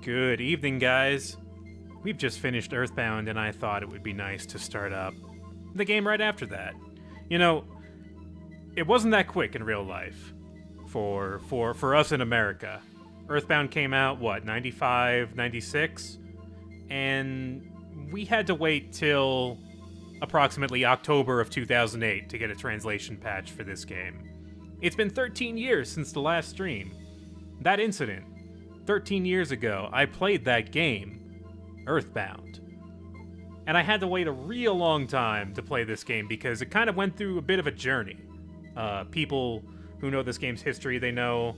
Good evening, guys. We've just finished Earthbound, and I thought it would be nice to start up the game right after that. You know, it wasn't that quick in real life for us in America. Earthbound came out, what, 95, 96? And we had to wait till approximately October of 2008 to get a translation patch for this game. It's been 13 years since the last stream. That incident, 13 years ago, I played that game, Earthbound. And I had to wait a real long time to play this game because it kind of went through a bit of a journey. People who know this game's history, they know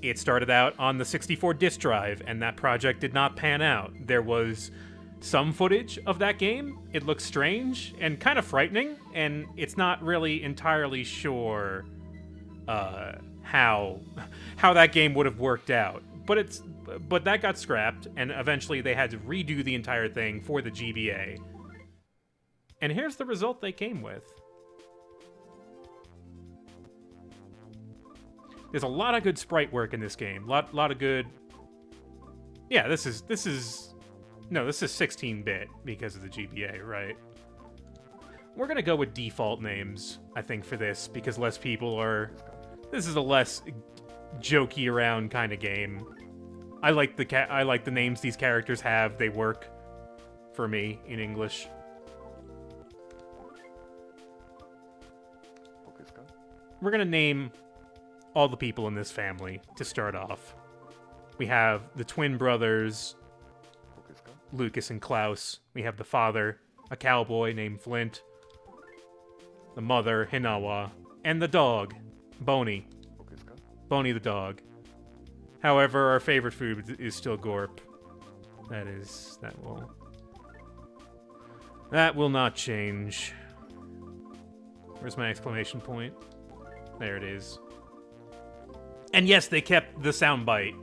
it started out on the 64 disk drive, and that project did not pan out. There was some footage of that game. It looks strange and kind of frightening, and it's not really entirely sure how that game would have worked out. But that got scrapped, and eventually they had to redo the entire thing for the GBA. And here's the result they came with. There's a lot of good sprite work in this game. Lot of good. Yeah, this is 16-bit because of the GBA, right? We're gonna go with default names, I think, for this because less people are. This is a less jokey around kind of game. I like the names these characters have. They work for me in English. We're gonna name all the people in this family to start off. We have the twin brothers, Lucas and Klaus. We have the father, a cowboy named Flint. The mother, Hinawa. And the dog, Boney. Boney the dog. However, our favorite food is still Gorp. That will not change. Where's my exclamation point? There it is. And yes, they kept the soundbite.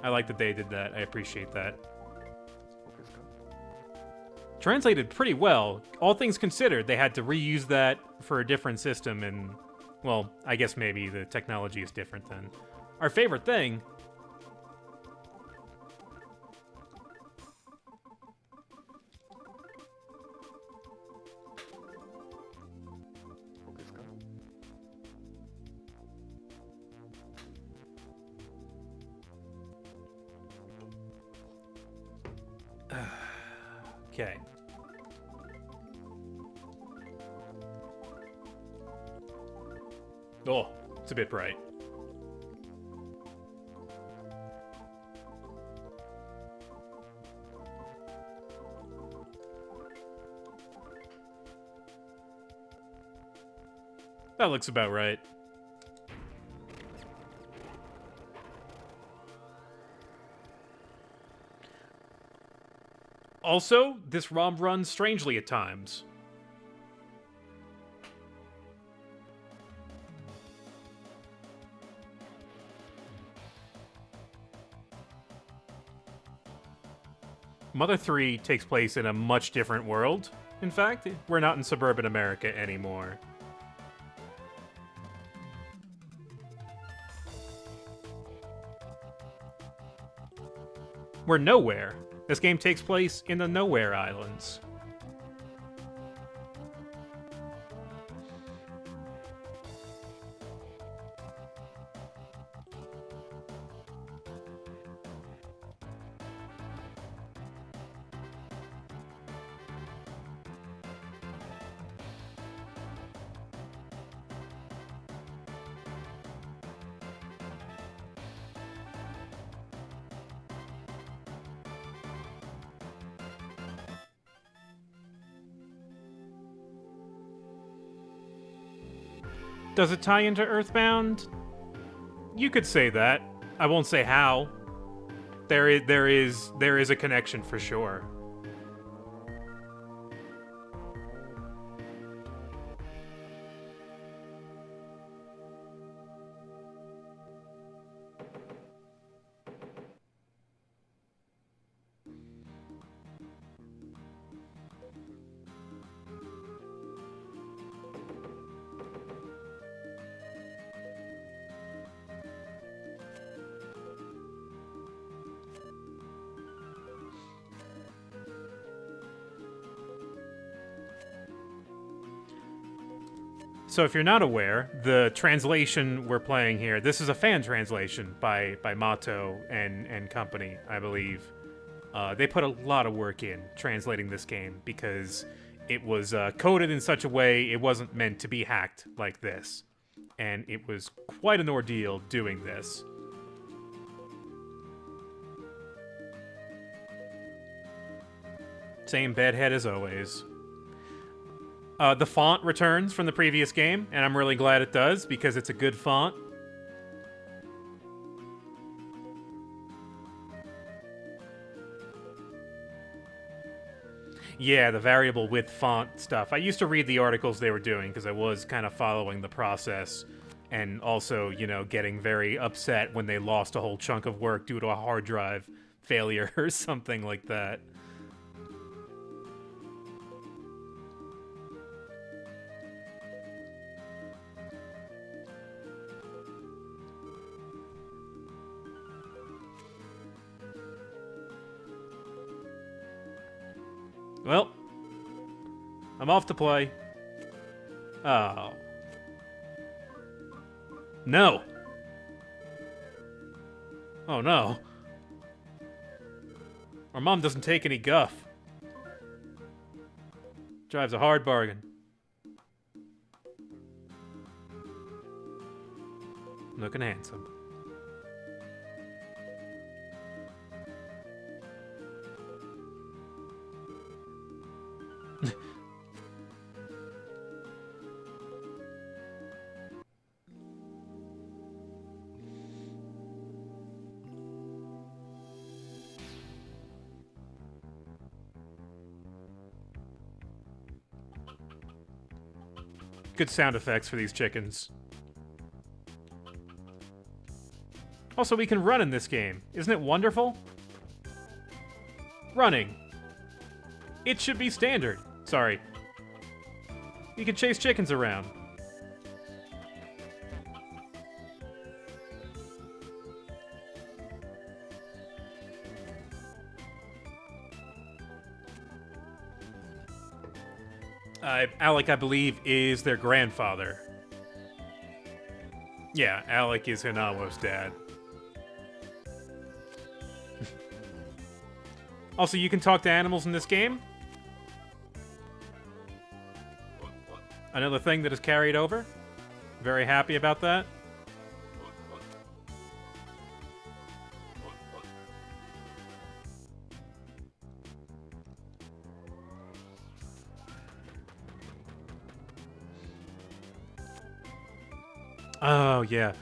I like that they did that. I appreciate that. Translated pretty well. All things considered, they had to reuse that for a different system, and, well, I guess maybe the technology is different then. Our favorite thing... Okay. Oh, it's a bit bright. That looks about right. Also, this ROM runs strangely at times. Mother 3 takes place in a much different world. In fact, we're not in suburban America anymore. We're nowhere. This game takes place in the Nowhere Islands. Does it tie into Earthbound? You could say that. I won't say how. There is a connection for sure. So if you're not aware, the translation we're playing here, this is a fan translation by Mato and company, I believe. They put a lot of work in translating this game because it was coded in such a way it wasn't meant to be hacked like this. And it was quite an ordeal doing this. Same bedhead as always. The font returns from the previous game, and I'm really glad it does, because it's a good font. Yeah, the variable width font stuff. I used to read the articles they were doing, because I was kind of following the process, and also, you know, getting very upset when they lost a whole chunk of work due to a hard drive failure or something like that. Well, I'm off to play. Oh. No. Oh no. Our mom doesn't take any guff. Drives a hard bargain. Looking handsome. Good sound effects for these chickens. Also, we can run in this game. Isn't it wonderful? Running. It should be standard. Sorry. You can chase chickens around. Alec, I believe, is their grandfather. Yeah, Alec is Hinawa's dad. Also, you can talk to animals in this game. Another thing that is carried over. Very happy about that. Oh, yeah.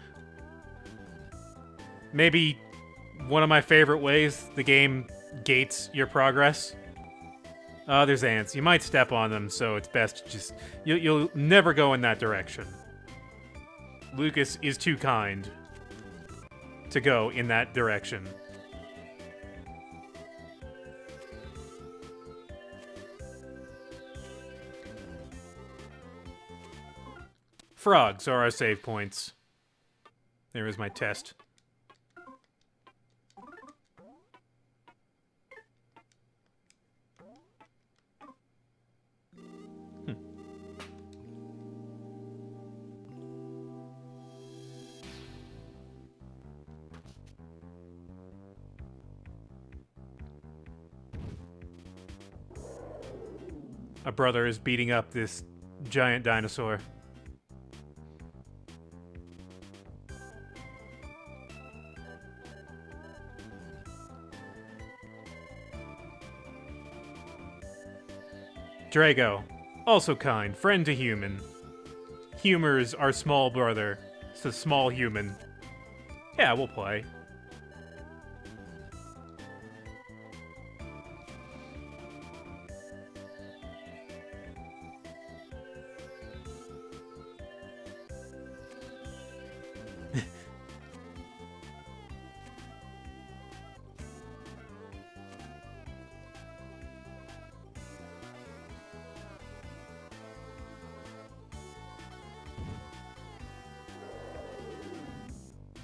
Maybe one of my favorite ways the game gates your progress. Oh, there's ants. You might step on them, so it's best to just... You'll never go in that direction. Lucas is too kind to go in that direction. Frogs are our save points. There is my test. A brother is beating up this giant dinosaur. Drago, also kind, friend to human. Humor's our small brother. It's a small human. Yeah, we'll play.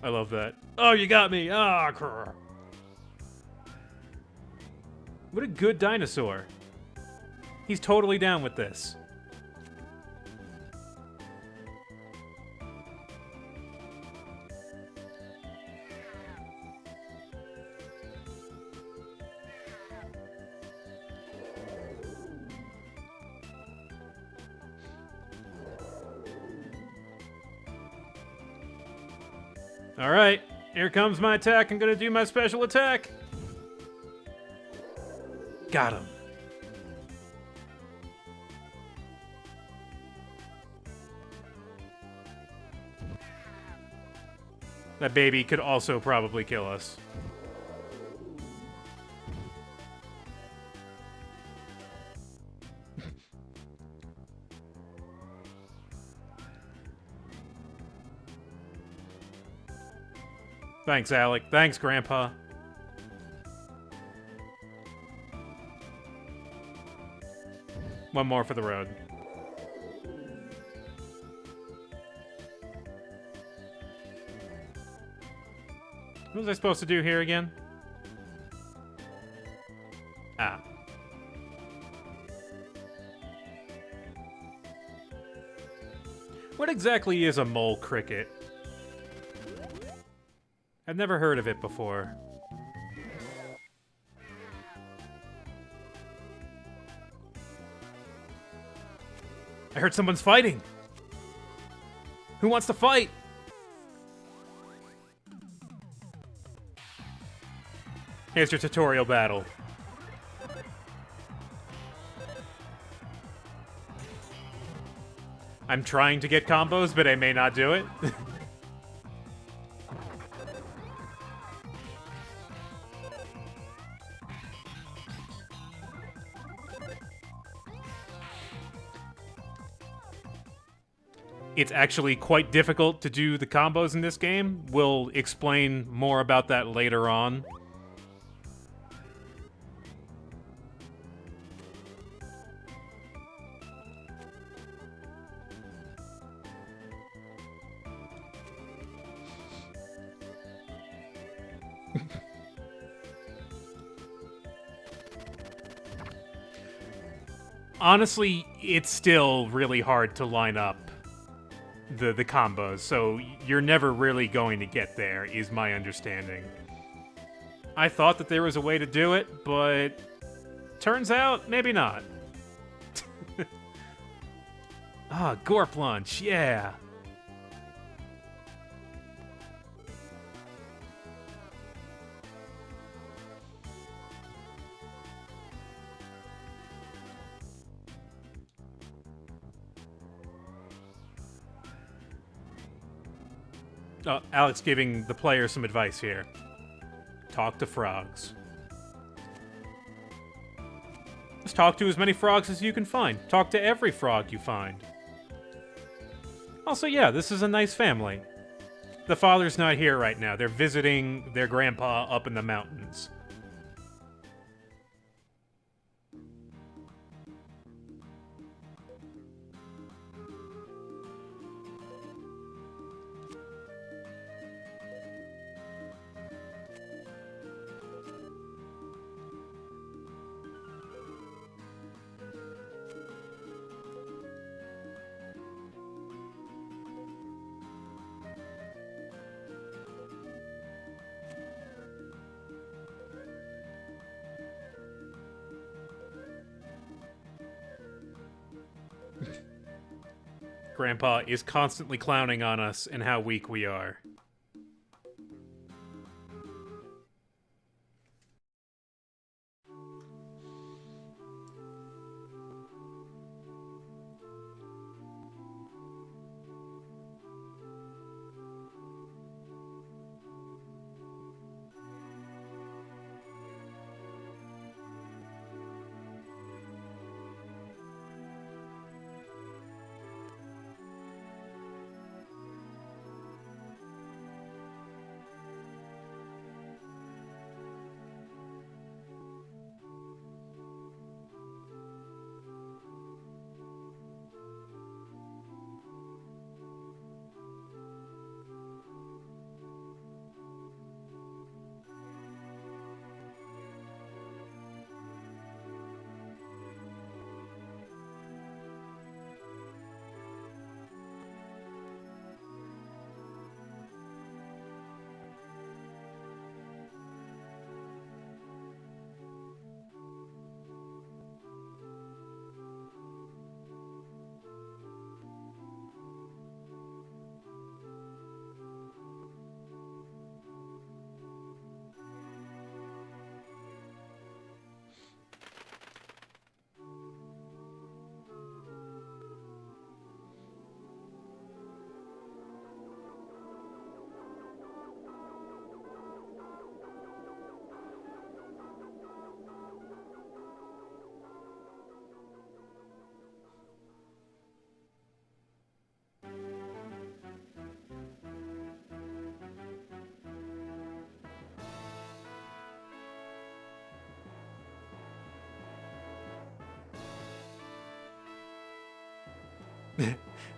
I love that. Oh, you got me! Ah, crrr. What a good dinosaur. He's totally down with this. Alright, here comes my attack. I'm gonna do my special attack. Got him. That baby could also probably kill us. Thanks, Alec. Thanks, Grandpa. One more for the road. What was I supposed to do here again? Ah. What exactly is a mole cricket? I've never heard of it before. I heard someone's fighting! Who wants to fight? Here's your tutorial battle. I'm trying to get combos, but I may not do it. It's actually quite difficult to do the combos in this game. We'll explain more about that later on. Honestly, it's still really hard to line up the combos, so you're never really going to get there, is my understanding. I thought that there was a way to do it, but turns out, maybe not. Ah, Gorp Lunch, yeah. Alex giving the player some advice here. Talk to frogs. Just talk to as many frogs as you can find. Talk to every frog you find. Also, yeah, this is a nice family. The father's not here right now. They're visiting their grandpa up in the mountains. Grandpa is constantly clowning on us and how weak we are.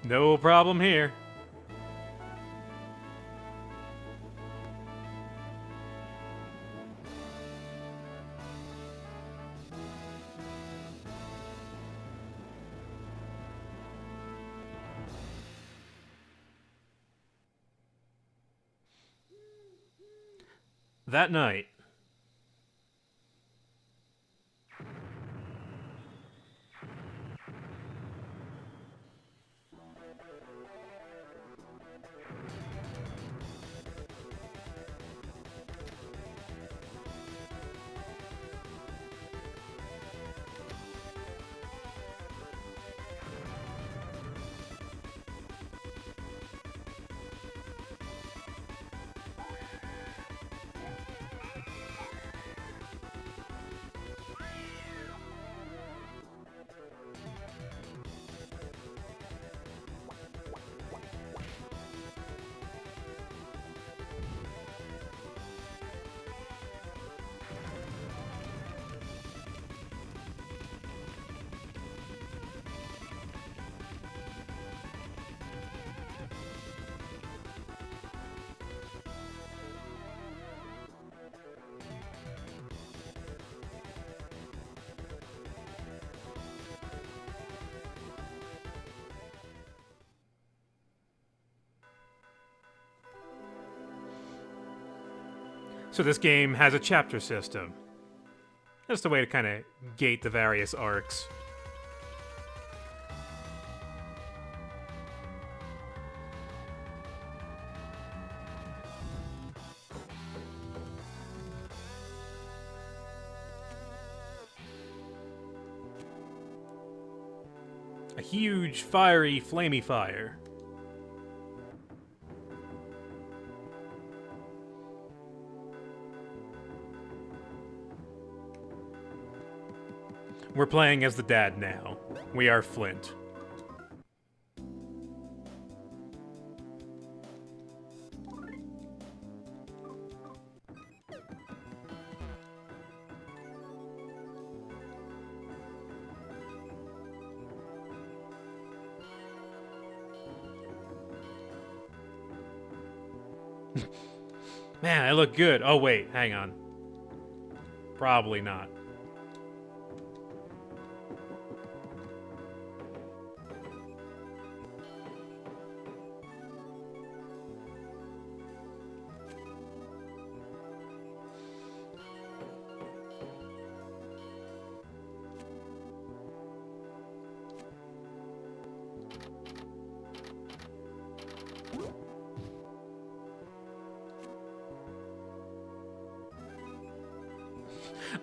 No problem here. That night, so this game has a chapter system. That's the way to kind of gate the various arcs. A huge, fiery, flamey fire. We're playing as the dad now. We are Flint. Man, I look good. Oh, wait, hang on. Probably not.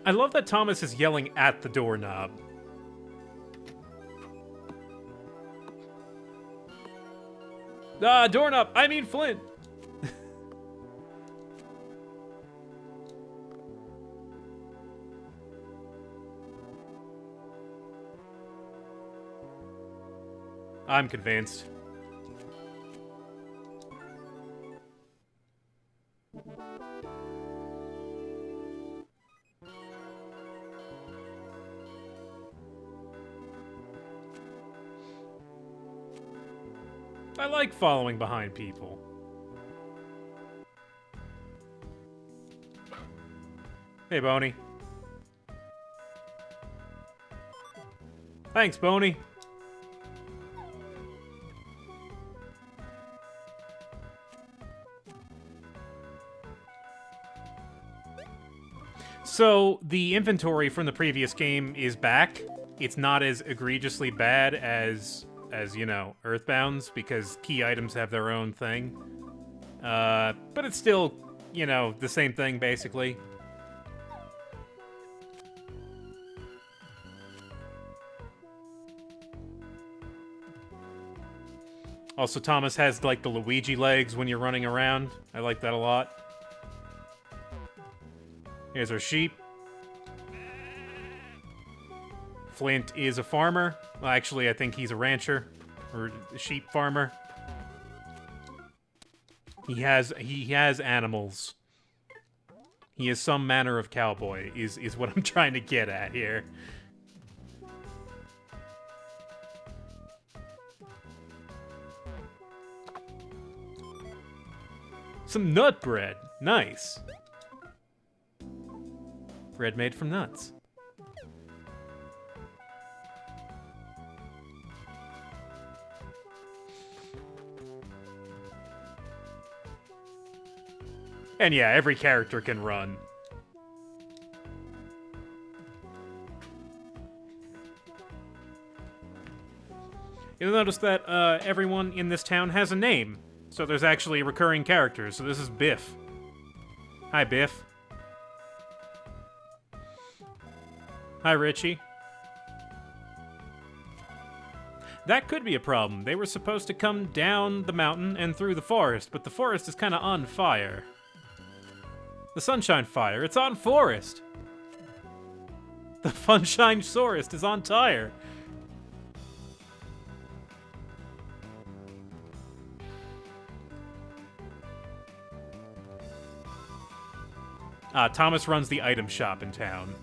I love that Thomas is yelling at the doorknob. Doorknob! I mean Flint! I'm convinced. I like following behind people. Hey, Boney. Thanks, Boney. So, the inventory from the previous game is back. It's not as egregiously bad as you know, Earthbound's, because key items have their own thing. But it's still, you know, the same thing, basically. Also, Thomas has, like, the Luigi legs when you're running around. I like that a lot. Here's our sheep. Flint is a farmer. Well, actually, I think he's a rancher. Or a sheep farmer. He has animals. He is some manner of cowboy, is what I'm trying to get at here. Some nut bread. Nice. Bread made from nuts. And yeah, every character can run. You'll notice that everyone in this town has a name. So there's actually recurring characters. So this is Biff. Hi, Biff. Hi, Richie. That could be a problem. They were supposed to come down the mountain and through the forest, but the forest is kind of on fire. The Sunshine Fire, it's on forest. The Funshine Forest is on tire. Thomas runs the item shop in town.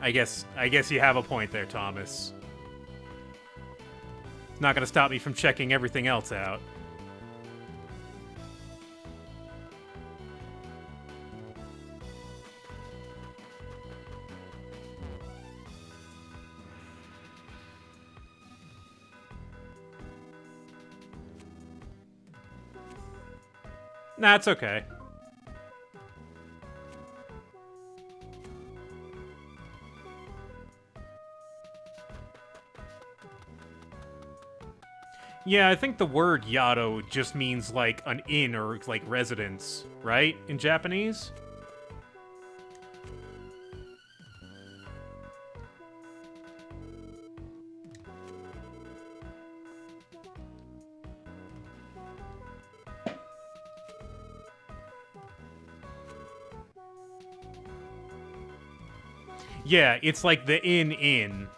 I guess you have a point there, Thomas. Not gonna stop me from checking everything else out. Nah, it's okay. Yeah, I think the word Yado just means, like, an inn or, like, residence, right? In Japanese? Yeah, it's like the inn.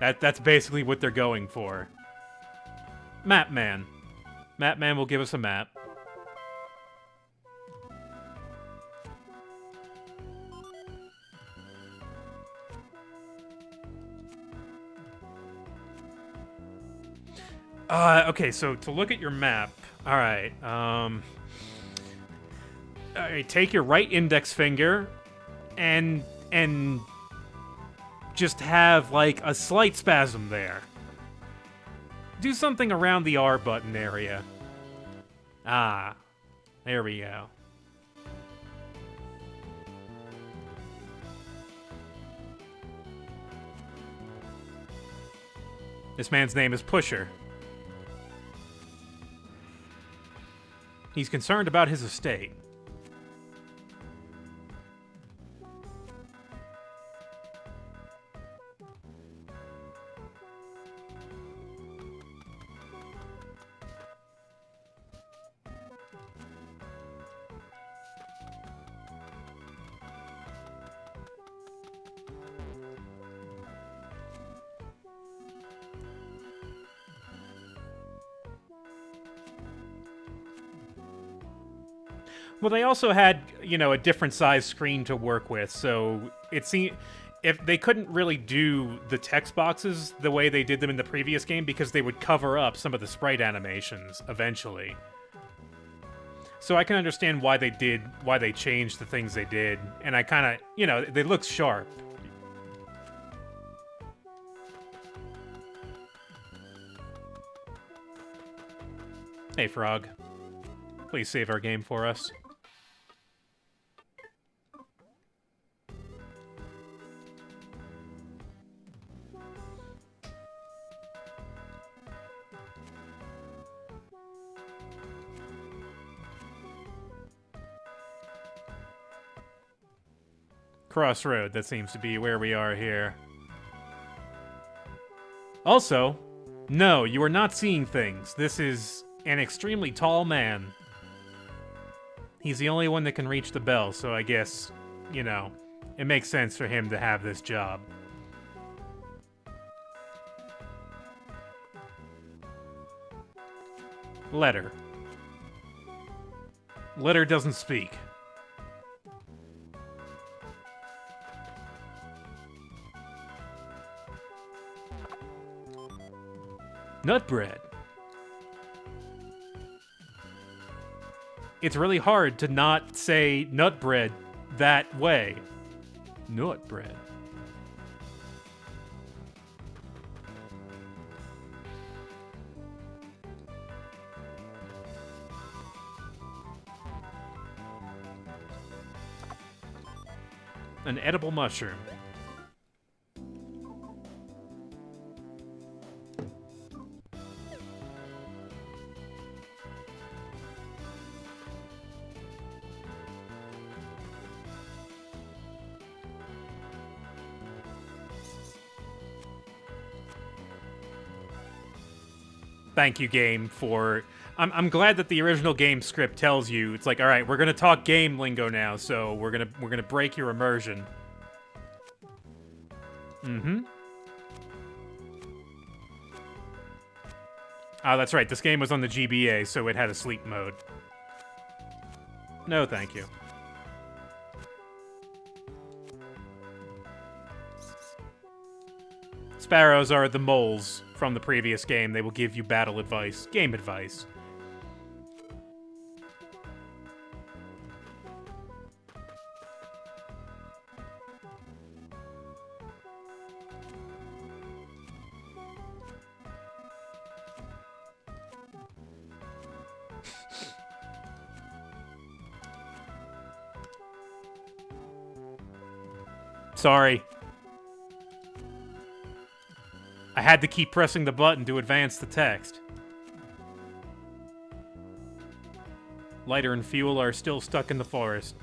That's basically what they're going for. Map Man. Map Man will give us a map. Okay, so to look at your map, alright, take your right index finger and just have, like, a slight spasm there. Do something around the R button area. Ah, there we go. This man's name is Pusher. He's concerned about his estate. Well, they also had, you know, a different size screen to work with, so it seemed if they couldn't really do the text boxes the way they did them in the previous game because they would cover up some of the sprite animations eventually. So I can understand why they changed the things they did, and I kind of, you know, they look sharp. Hey, Frog. Please save our game for us. Crossroad, that seems to be where we are here. Also, no, you are not seeing things. This is an extremely tall man. He's the only one that can reach the bell, so I guess, you know, it makes sense for him to have this job. Letter. Letter doesn't speak. Nut bread. it's really hard to not say nut bread that way. Nut bread. An edible mushroom. Thank you, game, for... I'm glad that the original game script tells you, it's like, all right, we're gonna talk game lingo now, so we're gonna break your immersion. Mm-hmm. Oh, that's right, this game was on the GBA, so it had a sleep mode. No, thank you. Sparrows are the moles from the previous game. They will give you battle advice, game advice. Sorry. I had to keep pressing the button to advance the text. Lighter and fuel are still stuck in the forest.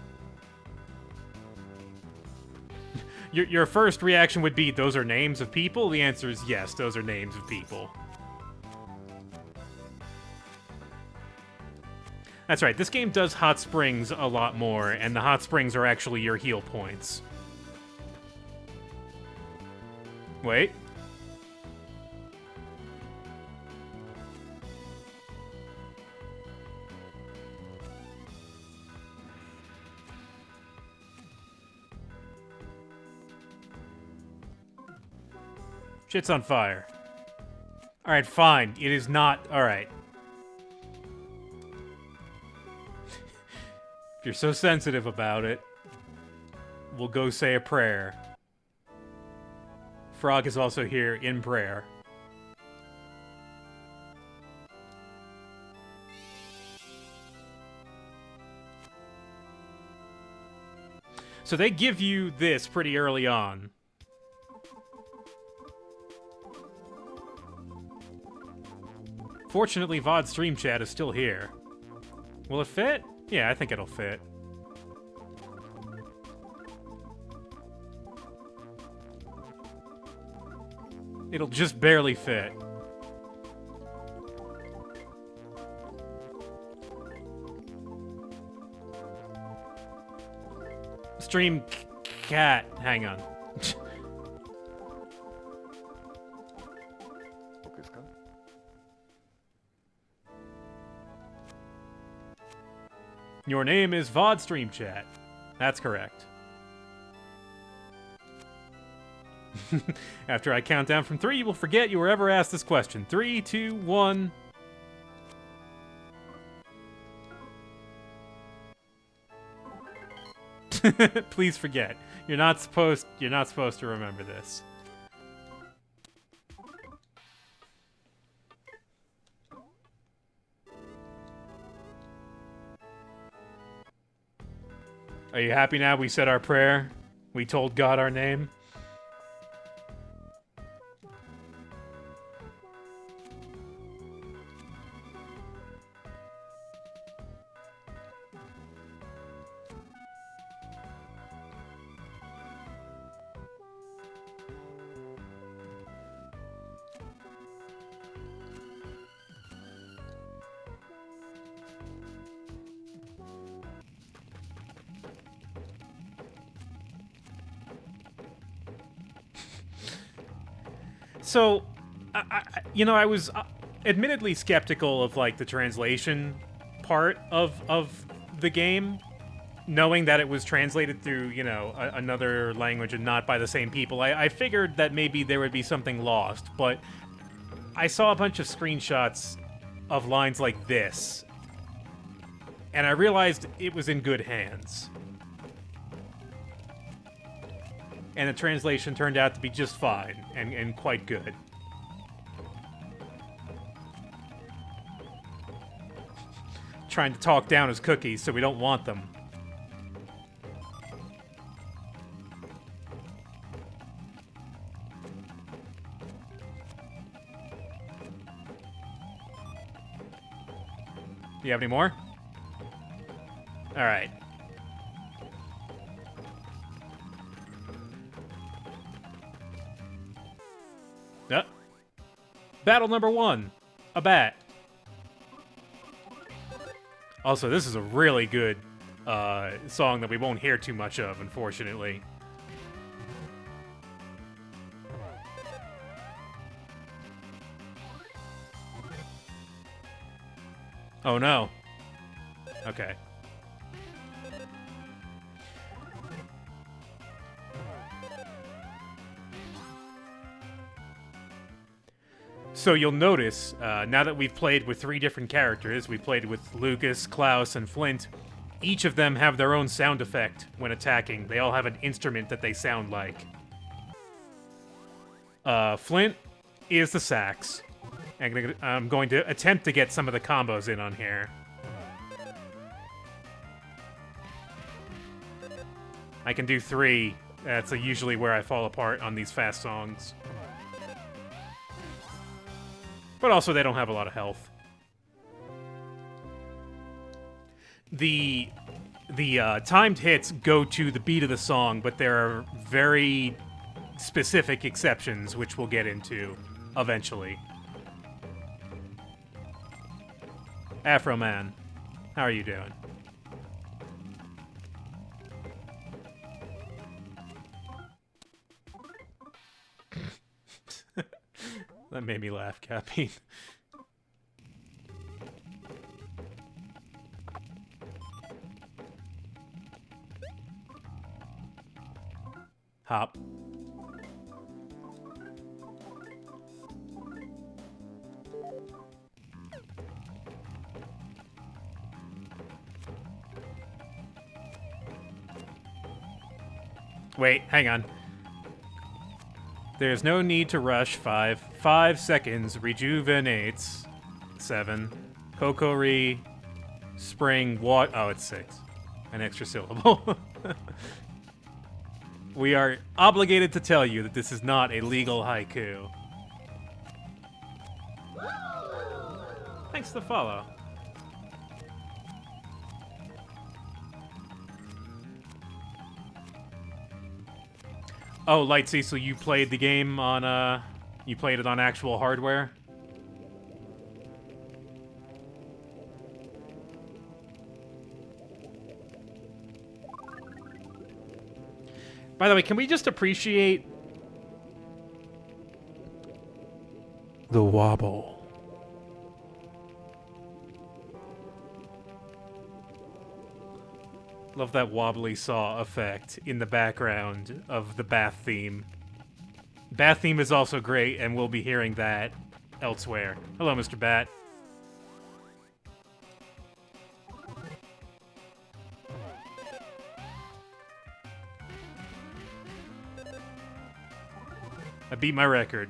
Your first reaction would be, those are names of people? The answer is yes, those are names of people. That's right, this game does hot springs a lot more, and the hot springs are actually your heal points. Wait. Shit's on fire. Alright, fine. It is not... Alright. If you're so sensitive about it, we'll go say a prayer. Frog is also here in prayer. So they give you this pretty early on. Fortunately, VOD Stream Chat is still here. Will it fit? Yeah, I think it'll fit. It'll just barely fit. Stream cat. Hang on. Your name is VOD Stream Chat. That's correct. After I count down from 3, you will forget you were ever asked this question. 3, 2, 1. Please forget. You're not supposed to remember this. Are you happy now we said our prayer? We told God our name? So, I was admittedly skeptical of, like, the translation part of the game, knowing that it was translated through, another language and not by the same people. I figured that maybe there would be something lost, but I saw a bunch of screenshots of lines like this, and I realized it was in good hands. And the translation turned out to be just fine and quite good. Trying to talk down his cookies so we don't want them. Do you have any more? All right. Battle number 1. A bat. Also, this is a really good song that we won't hear too much of, unfortunately. Oh no. Okay. So you'll notice, now that we've played with 3 different characters, we played with Lucas, Klaus, and Flint, each of them have their own sound effect when attacking. They all have an instrument that they sound like. Flint is the sax. And I'm going to attempt to get some of the combos in on here. I can do 3. That's usually where I fall apart on these fast songs. But also, they don't have a lot of health. The timed hits go to the beat of the song, but there are very specific exceptions, which we'll get into eventually. Afro Man, how are you doing? That made me laugh, Cappy. Hop. Wait, hang on. There's no need to rush. 5 seconds rejuvenates. 7. Kokori. Spring. What? Oh, it's 6. An extra syllable. We are obligated to tell you that this is not a legal haiku. Thanks for the follow. Oh, Light Cecil, you played the game on, you played it on actual hardware? By the way, can we just appreciate the wobble? Love that wobbly saw effect in the background of the bath theme. Bath theme is also great, and we'll be hearing that elsewhere. Hello, Mr. Bat. I beat my record.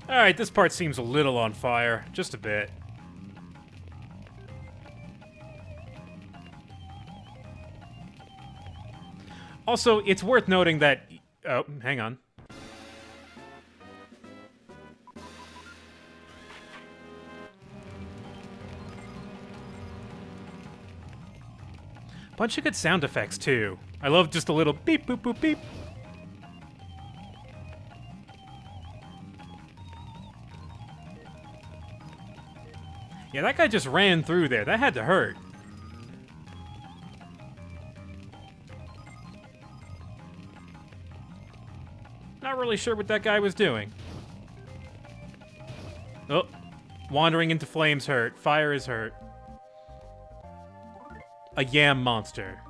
Alright, this part seems a little on fire. Just a bit. Also, it's worth noting that... Oh, hang on. Bunch of good sound effects, too. I love just a little beep, boop, boop, beep. Yeah, that guy just ran through there. That had to hurt. Not really sure what that guy was doing. Oh, wandering into flames hurt. Fire is hurt. A yam monster.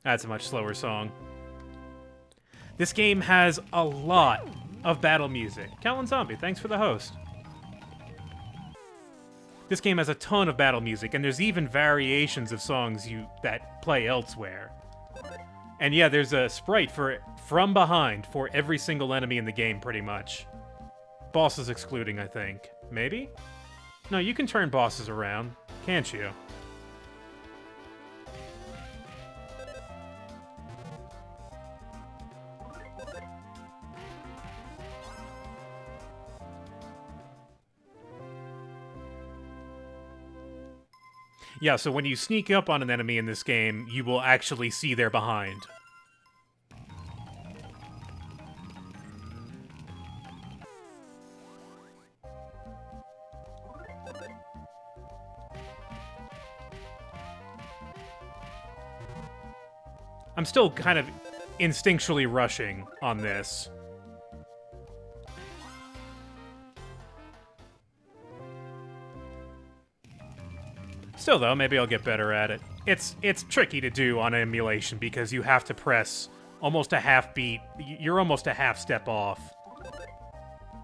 That's a much slower song. This game has a lot of battle music. Callan Zombie, thanks for the host. This game has a ton of battle music, and there's even variations of songs that play elsewhere. And yeah, there's a sprite for from behind for every single enemy in the game, pretty much. Bosses excluding, I think. Maybe? No, you can turn bosses around, can't you? Yeah, so when you sneak up on an enemy in this game, you will actually see their behind. I'm still kind of instinctually rushing on this. Still, though, maybe I'll get better at it. It's tricky to do on emulation because you have to press almost a half beat. You're almost a half step off.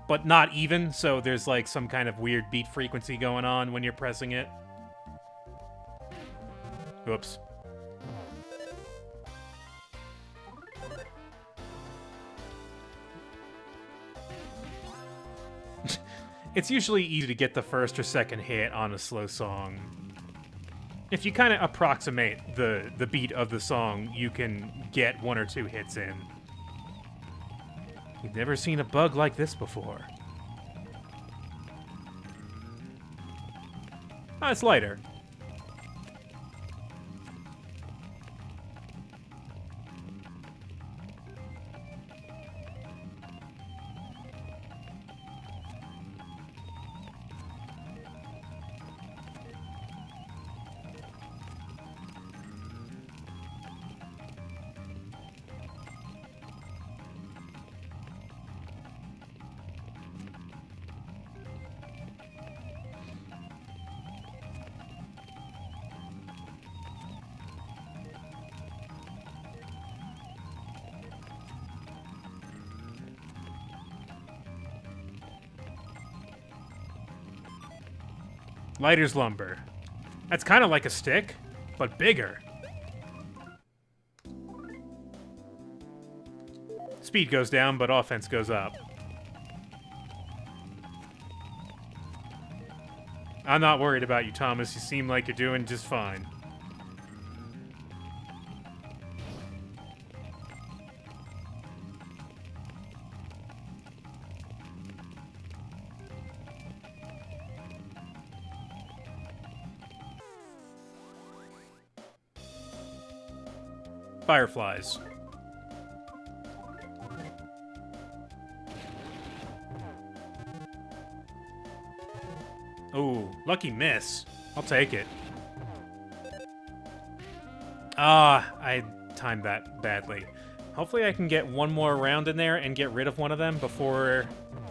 But not even, so there's like some kind of weird beat frequency going on when you're pressing it. Whoops. It's usually easy to get the first or second hit on a slow song. If you kind of approximate the beat of the song, you can get 1 or 2 hits in. You've never seen a bug like this before. Ah, it's lighter. Lighter's lumber. That's kind of like a stick, but bigger. Speed goes down, but offense goes up. I'm not worried about you, Thomas. You seem like you're doing just fine. Fireflies. Ooh, lucky miss. I'll take it. Ah, I timed that badly. Hopefully I can get one more round in there and get rid of one of them before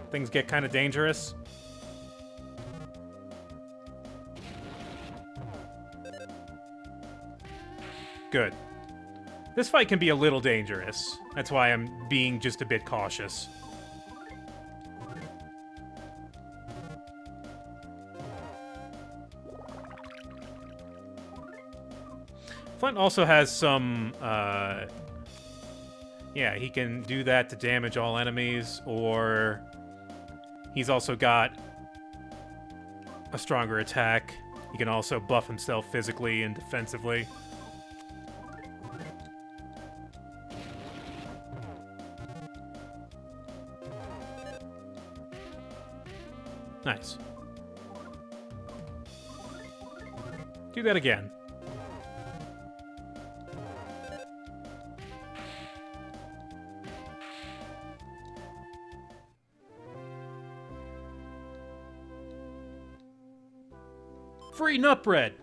things get kind of dangerous. Good. This fight can be a little dangerous. That's why I'm being just a bit cautious. Flint also has some, yeah, he can do that to damage all enemies, or he's also got a stronger attack. He can also buff himself physically and defensively. Nice. Do that again. Free nut bread!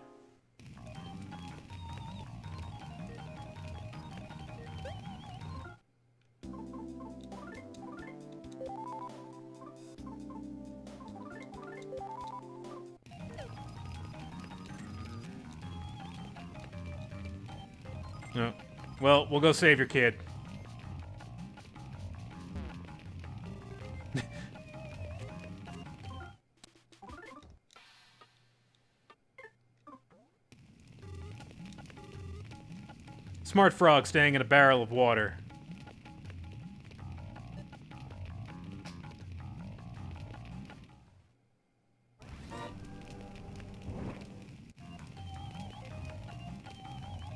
No. Well, we'll go save your kid. Smart frog staying in a barrel of water.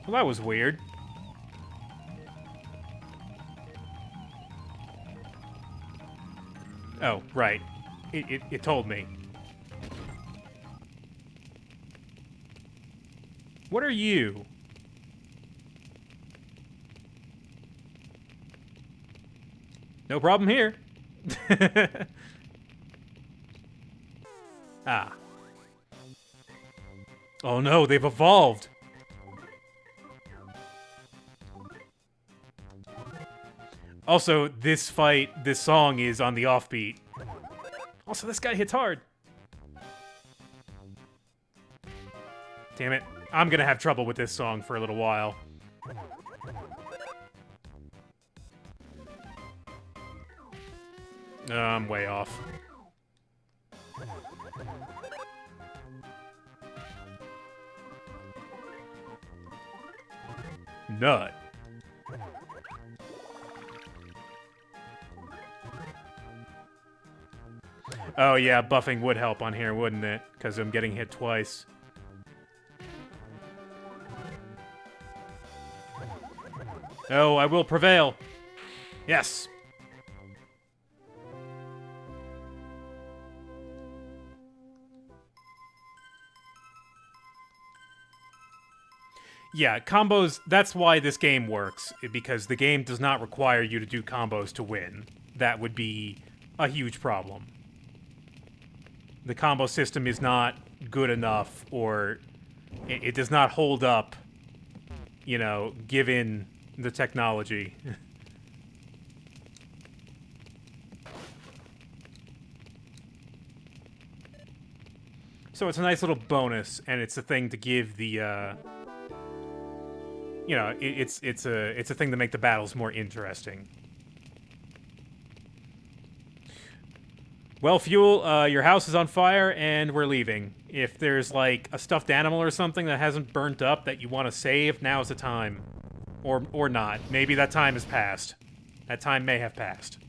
Well, that was weird. Oh, right. It told me. What are you? No problem here. Ah. Oh no, they've evolved. Also, this song is on the offbeat. Also, this guy hits hard. Damn it. I'm gonna have trouble with this song for a little while. I'm way off. Nut. Oh yeah, buffing would help on here, wouldn't it? Because I'm getting hit twice. Oh, I will prevail. Yes. Yeah, combos, that's why this game works, because the game does not require you to do combos to win. That would be a huge problem. The combo system is not good enough, or it does not hold up, you know, given the technology. So it's a nice little bonus, and it's a thing to give the, you know, it's a thing to make the battles more interesting. Well, Fuel, your house is on fire, and we're leaving. If there's, like, a stuffed animal or something that hasn't burnt up that you want to save, now's the time. Or not. Maybe that time has passed. That time may have passed.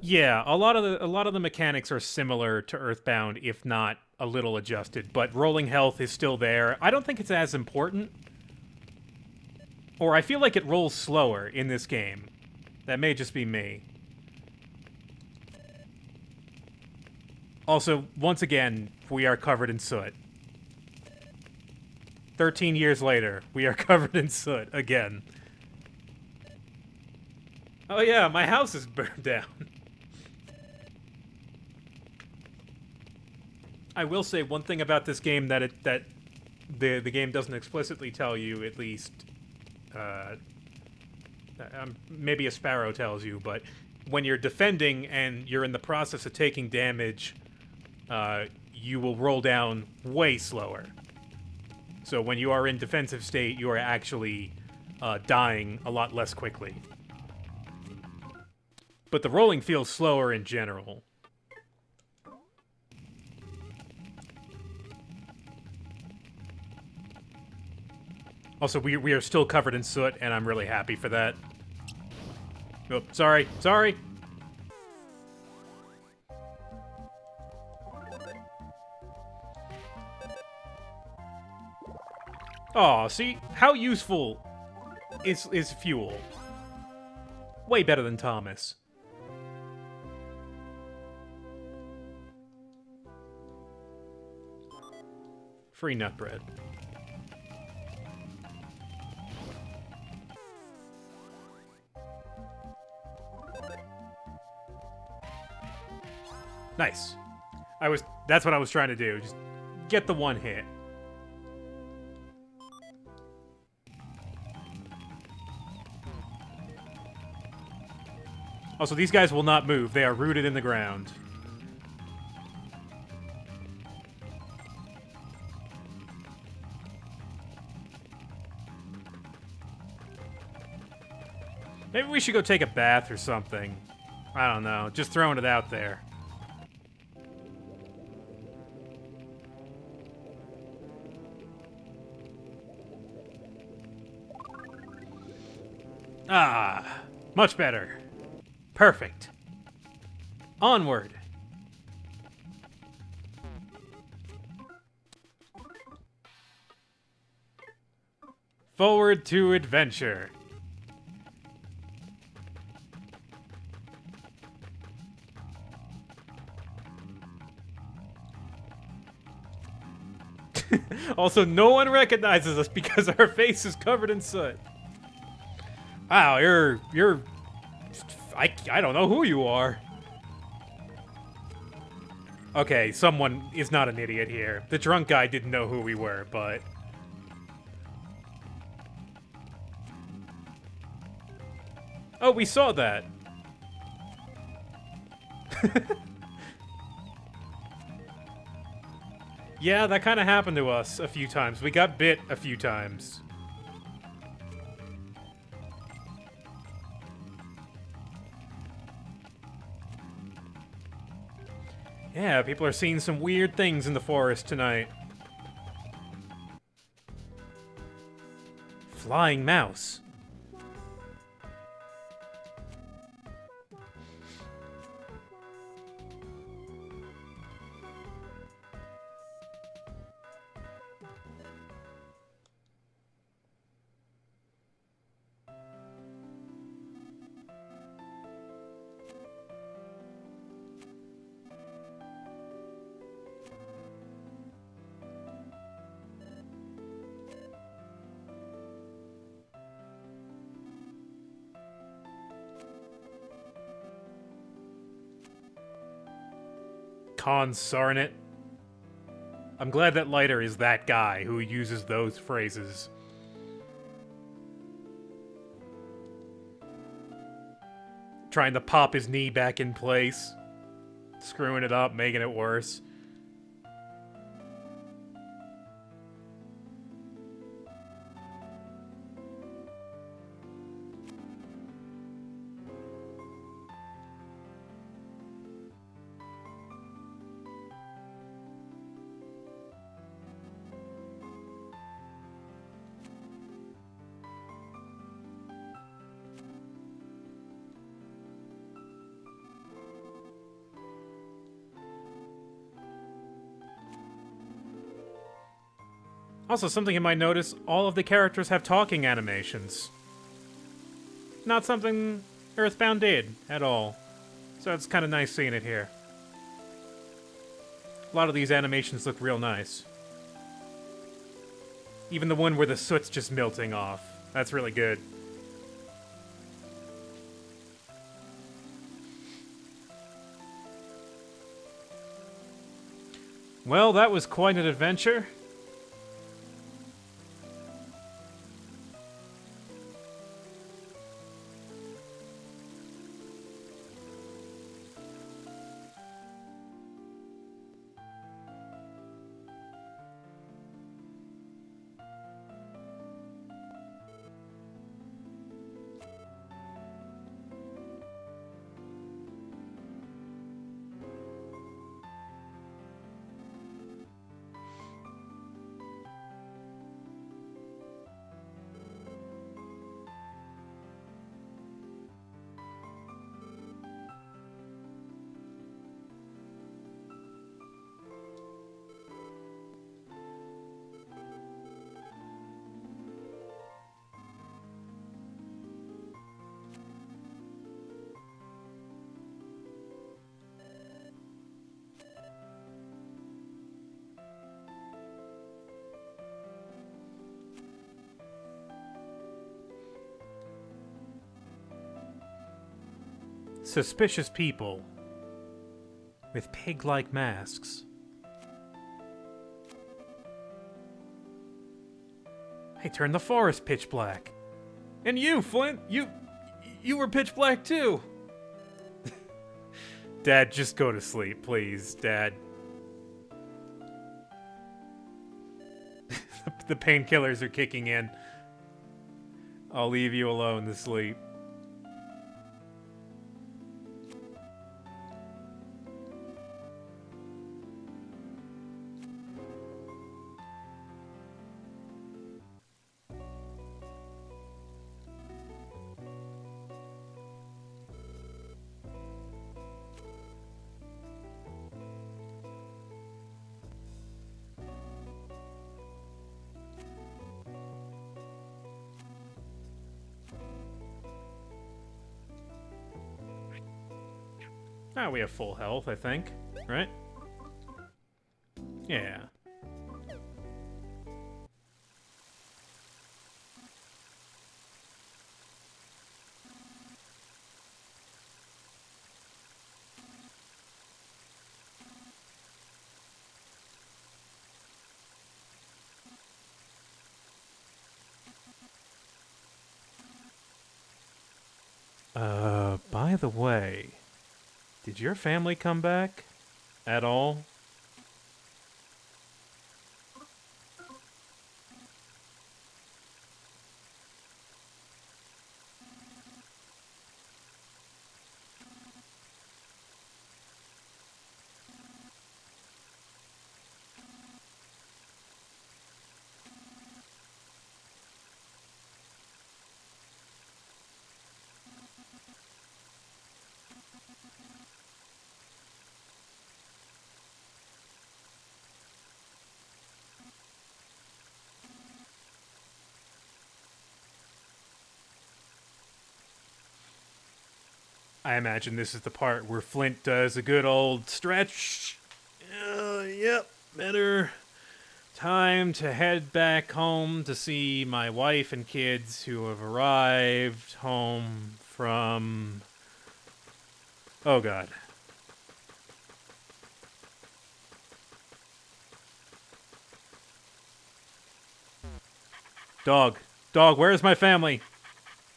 Yeah, a lot of the mechanics are similar to Earthbound, if not a little adjusted, but rolling health is still there. I don't think it's as important. Or I feel like it rolls slower in this game. That may just be me. Also, once again, we are covered in soot. 13 years later, we are covered in soot again. Oh yeah, my house is burned down. I will say one thing about this game that the game doesn't explicitly tell you, at least, maybe a sparrow tells you, but when you're defending and you're in the process of taking damage, you will roll down way slower. So when you are in defensive state, you are actually dying a lot less quickly. But the rolling feels slower in general. Also, we are still covered in soot, and I'm really happy for that. Oh, sorry. Sorry! Aw, see? How useful is Fuel? Way better than Thomas. Free nut bread. Nice. That's what I was trying to do. Just get the one hit. Also, these guys will not move. They are rooted in the ground. Maybe we should go take a bath or something. I don't know. Just throwing it out there. Ah, much better. Perfect. Onward. Forward to adventure. Also, no one recognizes us because our face is covered in soot. Wow, you're... I don't know who you are. Okay, someone is not an idiot here. The drunk guy didn't know who we were, but... Oh, we saw that. Yeah, that kind of happened to us a few times. We got bit a few times. Yeah, people are seeing some weird things in the forest tonight. Flying mouse. Consarn it. I'm glad that Lighter is that guy who uses those phrases. Trying to pop his knee back in place. Screwing it up, making it worse. Also, something you might notice, all of the characters have talking animations. Not something Earthbound did, at all. So it's kind of nice seeing it here. A lot of these animations look real nice. Even the one where the soot's just melting off. That's really good. Well, that was quite an adventure. Suspicious people. with pig-like masks. They turned the forest pitch black. And you, Flint, you were pitch black too. Dad, just go to sleep, please, Dad. The painkillers are kicking in. I'll leave you alone to sleep. Ah, we have full health, I think. Right? Yeah. By the way, did your family come back at all? I imagine this is the part where Flint does a good old stretch. Yep, better time to head back home to see my wife and kids who have arrived home from... Oh, God. Dog. Dog, where's my family?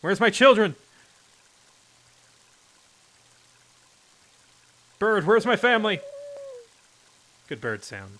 Where's my children? Bird, where's my family? Good bird sound.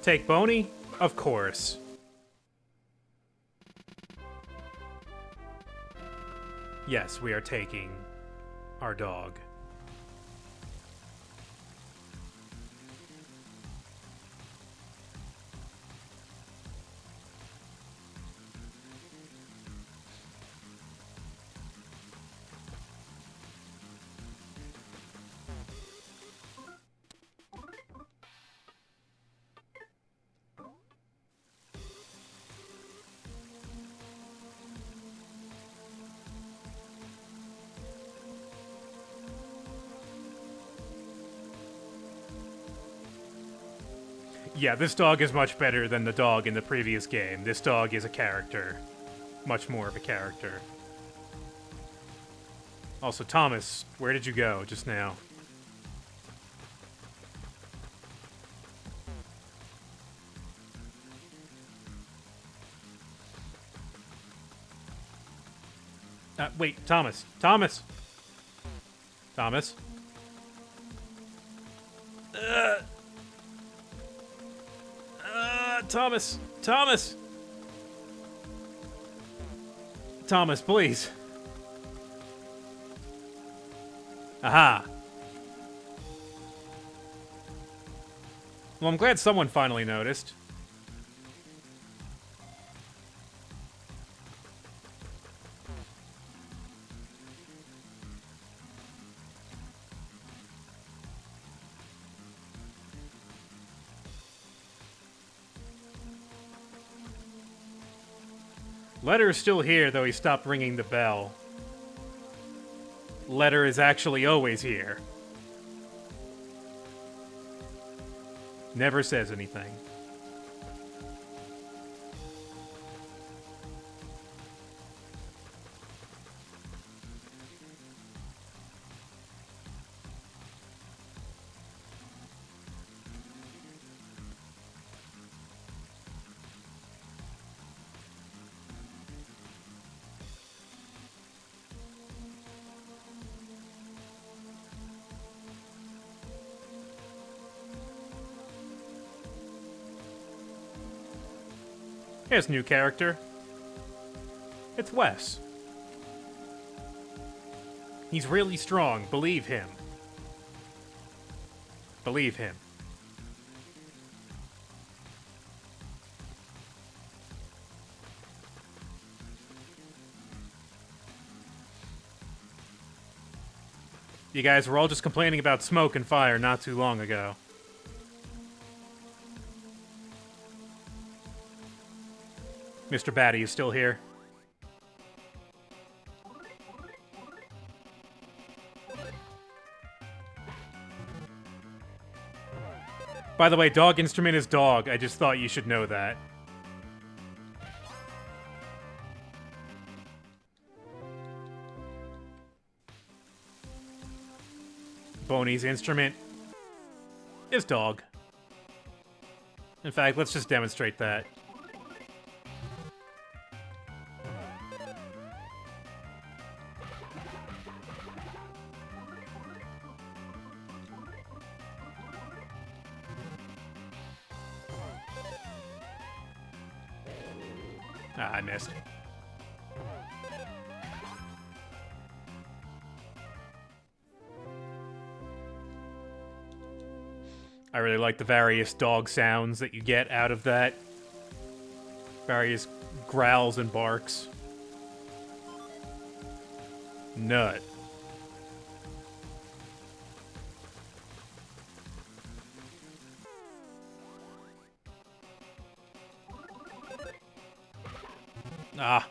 Take Boney? Of course. Yes, we are taking our dog. Yeah, this dog is much better than the dog in the previous game. This dog is a character. Much more of a character. Also, Thomas, where did you go just now? Wait, Thomas. Thomas! Thomas? Thomas! Thomas! Thomas, please. Aha. Well, I'm glad someone finally noticed. Letter is still here, though he stopped ringing the bell. Letter is actually always here. Never says anything. Here's a new character. It's Wes. He's really strong. Believe him. Believe him. You guys were all just complaining about smoke and fire not too long ago. Mr. Batty is still here. By the way, dog instrument is dog. I just thought you should know that. Boney's instrument is dog. In fact, let's just demonstrate that. Ah, I missed. I really like the various dog sounds that you get out of that. Various growls and barks. Nut. Ah.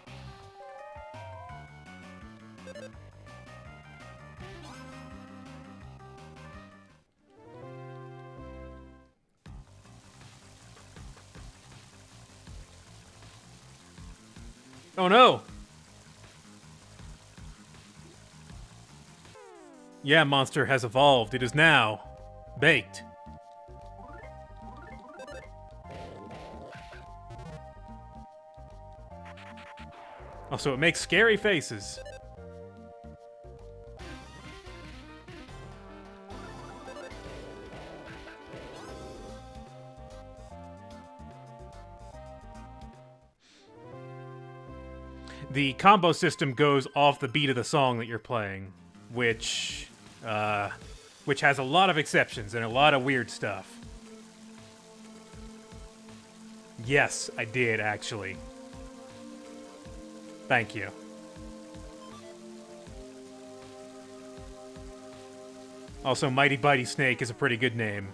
Oh no! Yeah, monster has evolved. It is now baked. Also, it makes scary faces. the combo system goes off the beat of the song that you're playing, which has a lot of exceptions and a lot of weird stuff. Yes, I did, actually. Thank you. Also, Mighty Bitey Snake is a pretty good name.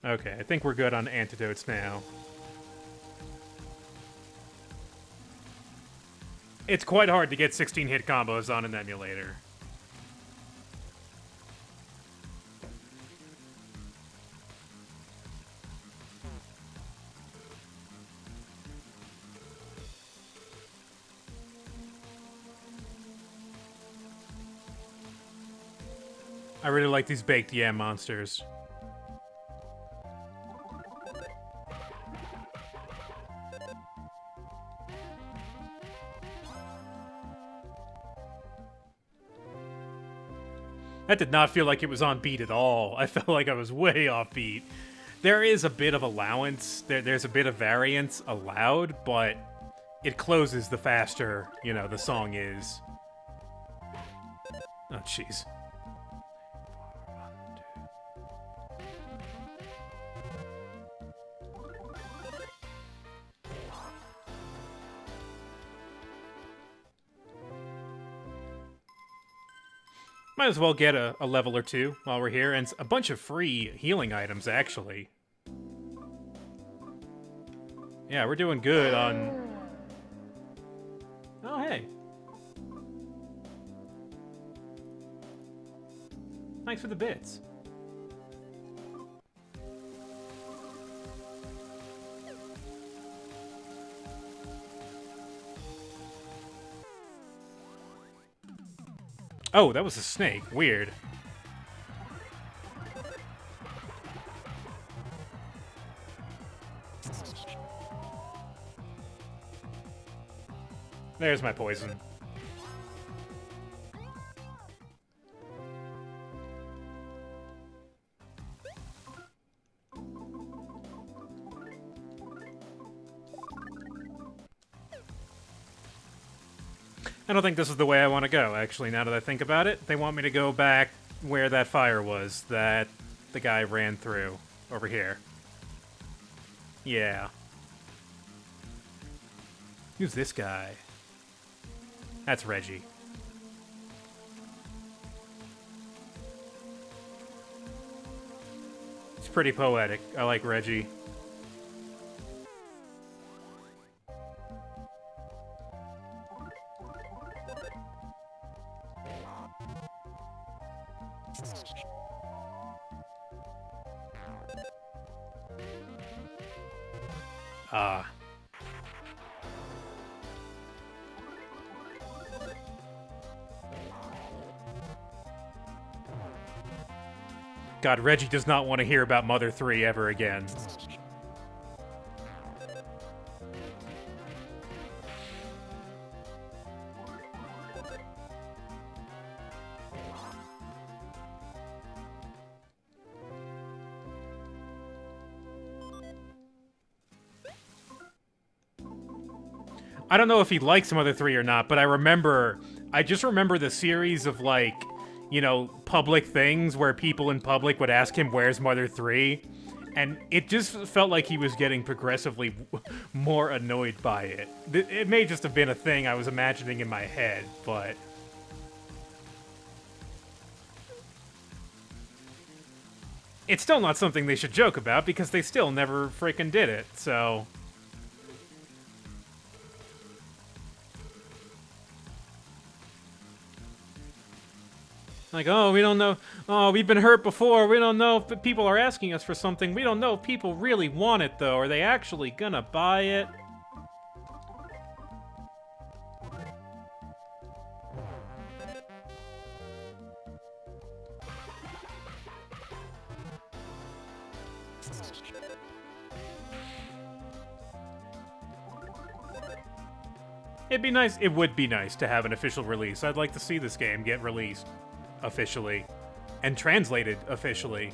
Okay, I think we're good on antidotes now. It's quite hard to get 16-hit combos on an emulator. I really like these baked yam monsters. That did not feel like it was on beat at all. I felt like I was way off beat. There is a bit of allowance, there's a bit of variance allowed, but it closes the faster, you know, the song is. Oh, jeez. Might as well get a level or two while we're here, and a bunch of free healing items, actually. Yeah, we're doing good on... Oh, hey. Thanks for the bits. Oh, that was a snake. Weird. There's my poison. I don't think this is the way I want to go, actually, now that I think about it. They want me to go back where that fire was that the guy ran through. Over here. Yeah. Who's this guy? That's Reggie. It's pretty poetic. I like Reggie. God, Reggie does not want to hear about Mother 3 ever again. I don't know if he likes Mother 3 or not, but I just remember the series of, like, you know, public things where people in public would ask him, where's Mother 3? And it just felt like he was getting progressively more annoyed by it. It may just have been a thing I was imagining in my head, but... It's still not something they should joke about, because they still never freaking did it, so... Like, oh, we don't know. Oh, we've been hurt before. We don't know if people are asking us for something. We don't know if people really want it, though. Are they actually gonna buy it? It'd be nice. It would be nice to have an official release. I'd like to see this game get released officially and translated officially.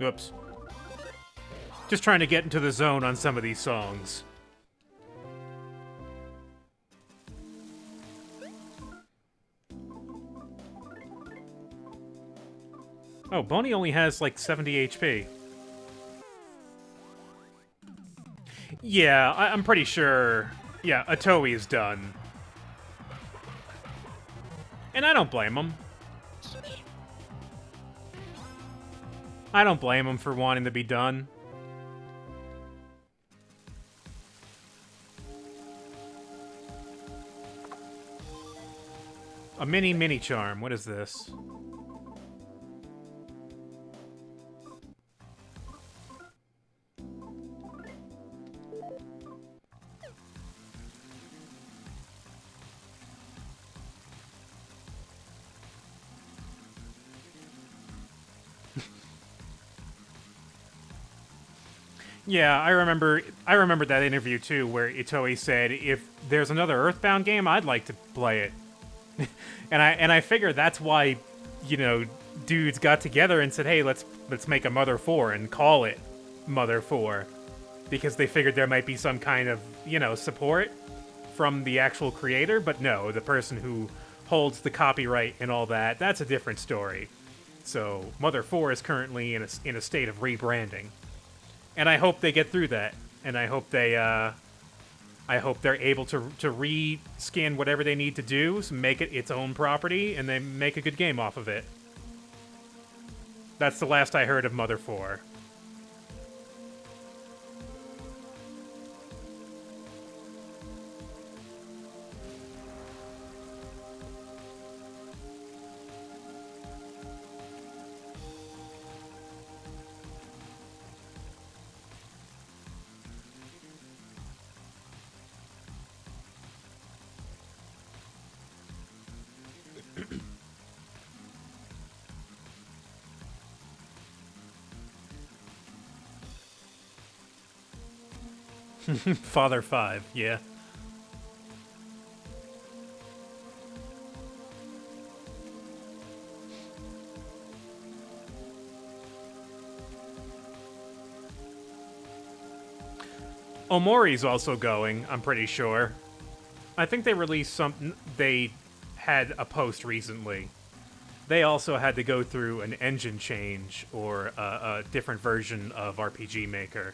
Oops. Just trying to get into the zone on some of these songs. Oh, Boney only has like 70 HP. Yeah, I'm pretty sure. Yeah, Atoe is done. And I don't blame him. I don't blame him for wanting to be done. A mini charm. What is this? Yeah, I remember that interview too, where Itoei said, "If there's another Earthbound game, I'd like to play it." and I figure that's why, you know, dudes got together and said, "Hey, let's make a Mother 4 and call it Mother 4," because they figured there might be some kind of, you know, support from the actual creator. But no, the person who holds the copyright and all that's a different story. So Mother 4 is currently in a state of rebranding. And I hope they get through that, and I hope they're able to re-skin whatever they need to do, so make it its own property, and they make a good game off of it. That's the last I heard of Mother 4. Father 5, yeah. Omori's also going, I'm pretty sure. I think they released some... They had a post recently. They also had to go through an engine change or a different version of RPG Maker.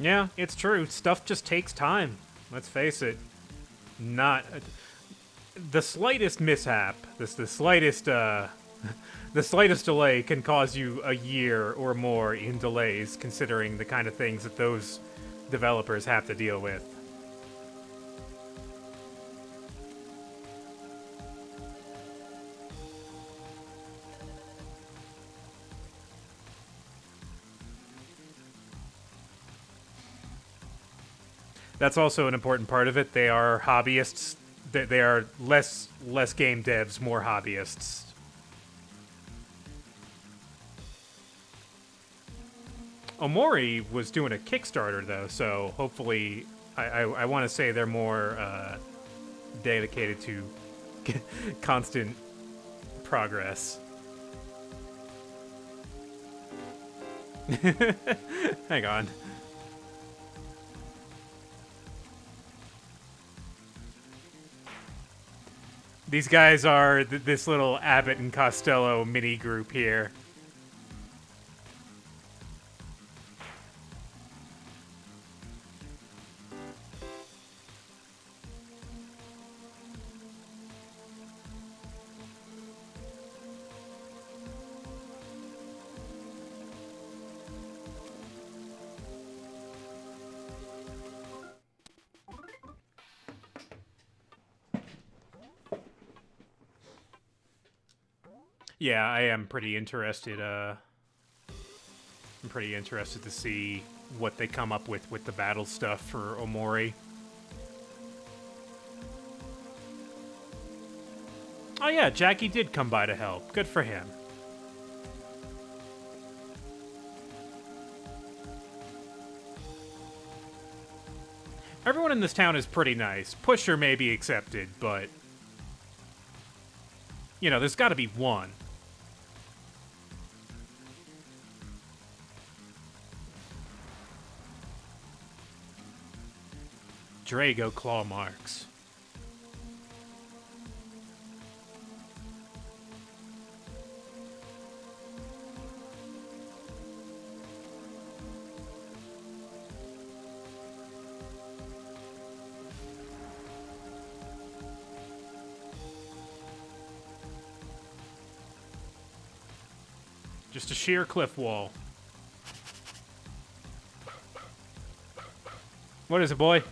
Yeah, it's true. Stuff just takes time. Let's face it. Not the slightest mishap, the slightest the slightest delay can cause you a year or more in delays, considering the kind of things that those developers have to deal with. That's also an important part of it. They are hobbyists. They are less game devs, more hobbyists. Omori was doing a Kickstarter though, so hopefully, I want to say they're more dedicated to constant progress. Hang on. These guys are this little Abbott and Costello mini group here. Yeah, I am pretty interested. I'm pretty interested to see what they come up with the battle stuff for Omori. Oh yeah, Jackie did come by to help. Good for him. Everyone in this town is pretty nice. Pusher may be accepted, but you know, there's got to be one. Drago claw marks. Just a sheer cliff wall. What is it, boy?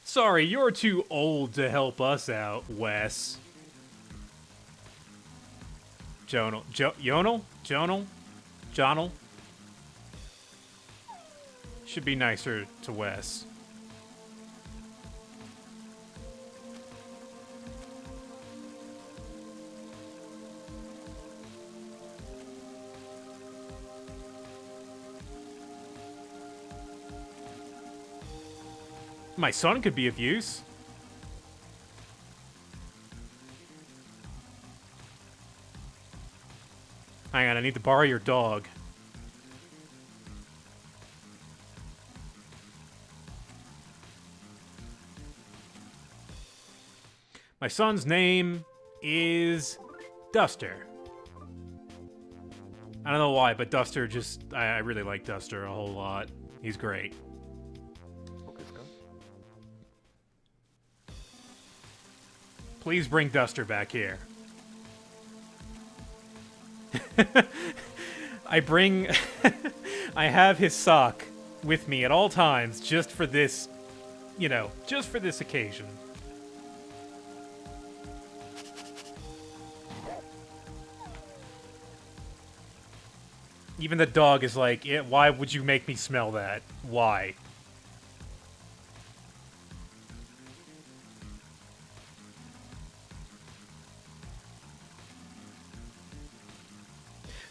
Sorry, you're too old to help us out, Wes. Jonal. Jonal? Jonal? Jonal? Should be nicer to Wes. My son could be of use. Hang on, I need to borrow your dog. My son's name is Duster. I don't know why, but Duster just... I really like Duster a whole lot. He's great. Please bring Duster back here. I have his sock with me at all times just for this, you know, just for this occasion. Even the dog is like, why would you make me smell that? Why?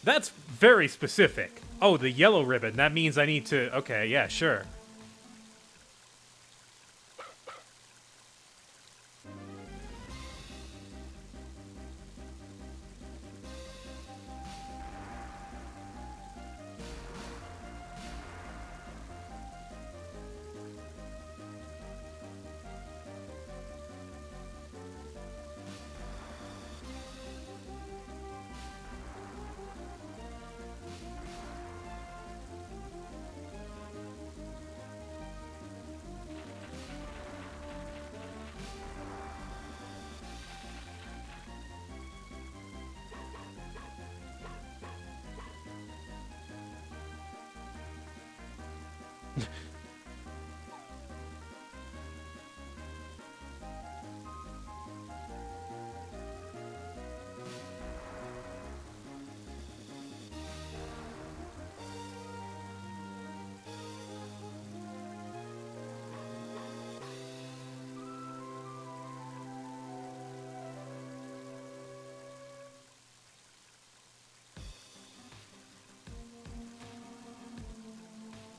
That's very specific. Oh, the yellow ribbon. That means I need to... Okay, yeah, sure.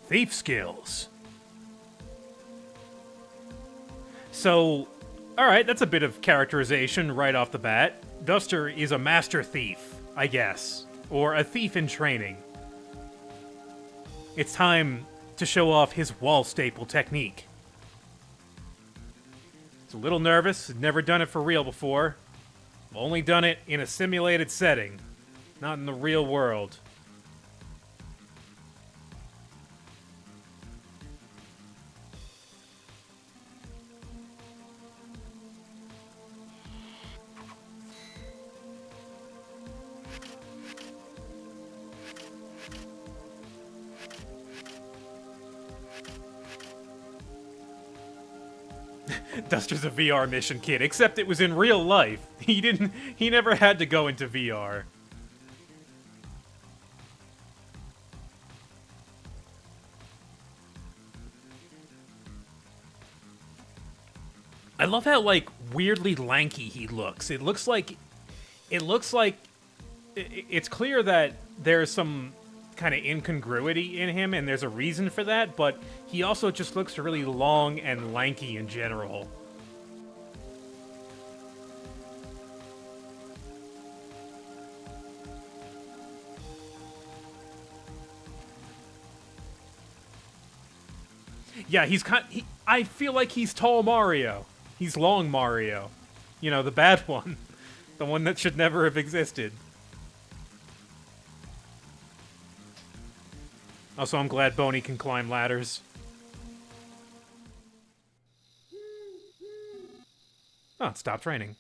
Thief skills. So, alright, that's a bit of characterization right off the bat. Duster is a master thief, I guess. Or a thief in training. It's time to show off his wall staple technique. He's a little nervous, never done it for real before. Only done it in a simulated setting, not in the real world. Duster's a VR mission kid, except it was in real life. He never had to go into VR. I love how, like, weirdly lanky he looks. It looks like it's clear that there's some kind of incongruity in him, and there's a reason for that, but he also just looks really long and lanky in general. Yeah, I feel like he's tall Mario. He's long Mario. You know, the bad one. The one that should never have existed. Also, I'm glad Boney can climb ladders. Oh, it stopped raining.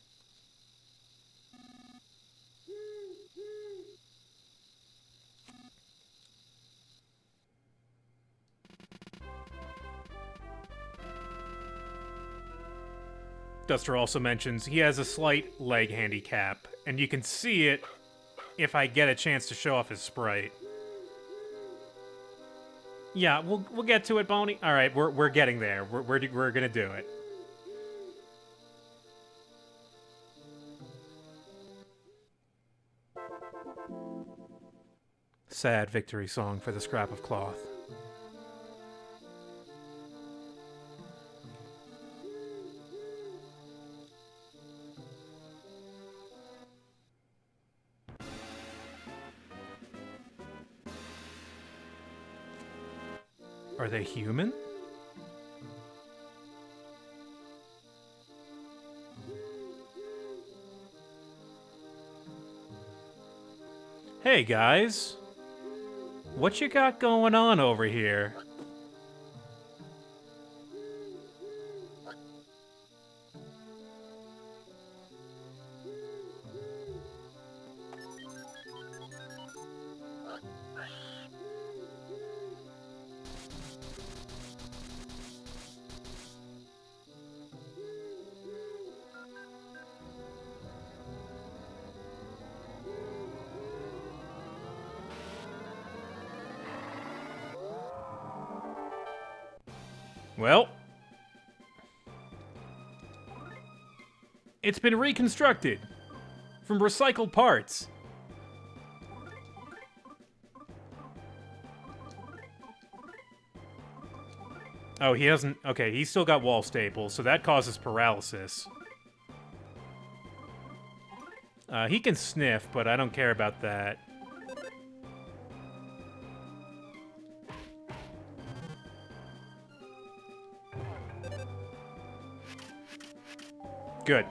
Duster also mentions he has a slight leg handicap, and you can see it if I get a chance to show off his sprite. Yeah, we'll get to it, Boney. All right, we're getting there. We're gonna do it. Sad victory song for the scrap of cloth. Are they human? Hey guys, what you got going on over here? Well, it's been reconstructed from recycled parts. Oh, he doesn't... Okay, he's still got wall staples, so that causes paralysis. He can sniff, but I don't care about that. Good.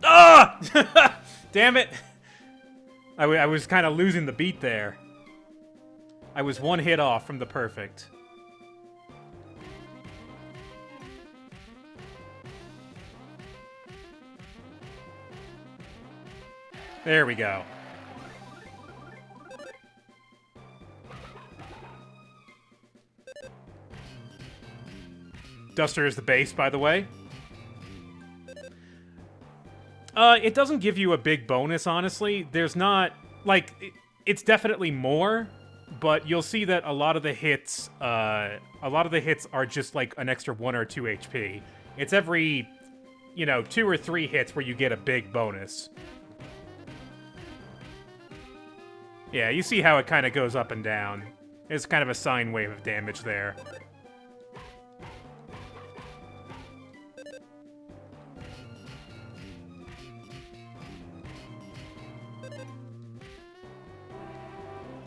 Ah! Damn it! I was kind of losing the beat there. I was one hit off from the perfect. There we go. Duster is the base, by the way. It doesn't give you a big bonus, honestly. There's not... Like, it's definitely more, but you'll see that a lot of the hits are just, like, an extra 1 or 2 HP. It's every, 2 or 3 hits where you get a big bonus. Yeah, you see how it kind of goes up and down. It's kind of a sine wave of damage there.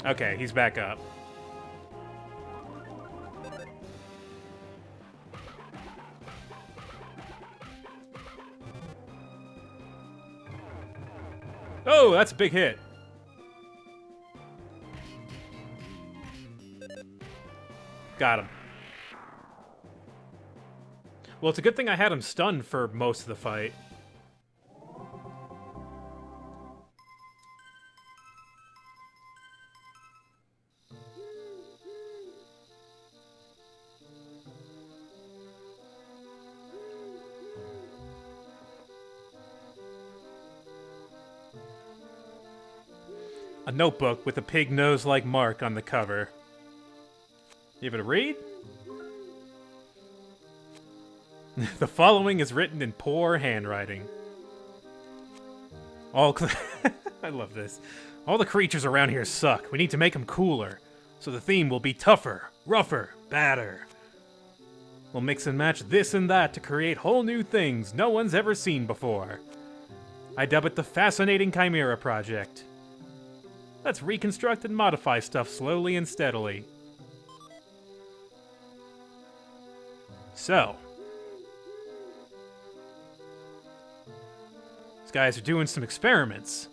Okay, he's back up. Oh, that's a big hit. Got him. Well, it's a good thing I had him stunned for most of the fight. A notebook with a pig nose-like mark on the cover. Give it a read? The following is written in poor handwriting. I love this. All the creatures around here suck. We need to make them cooler. So the theme will be tougher, rougher, badder. We'll mix and match this and that to create whole new things no one's ever seen before. I dub it the Fascinating Chimera Project. Let's reconstruct and modify stuff slowly and steadily. So. These guys are doing some experiments.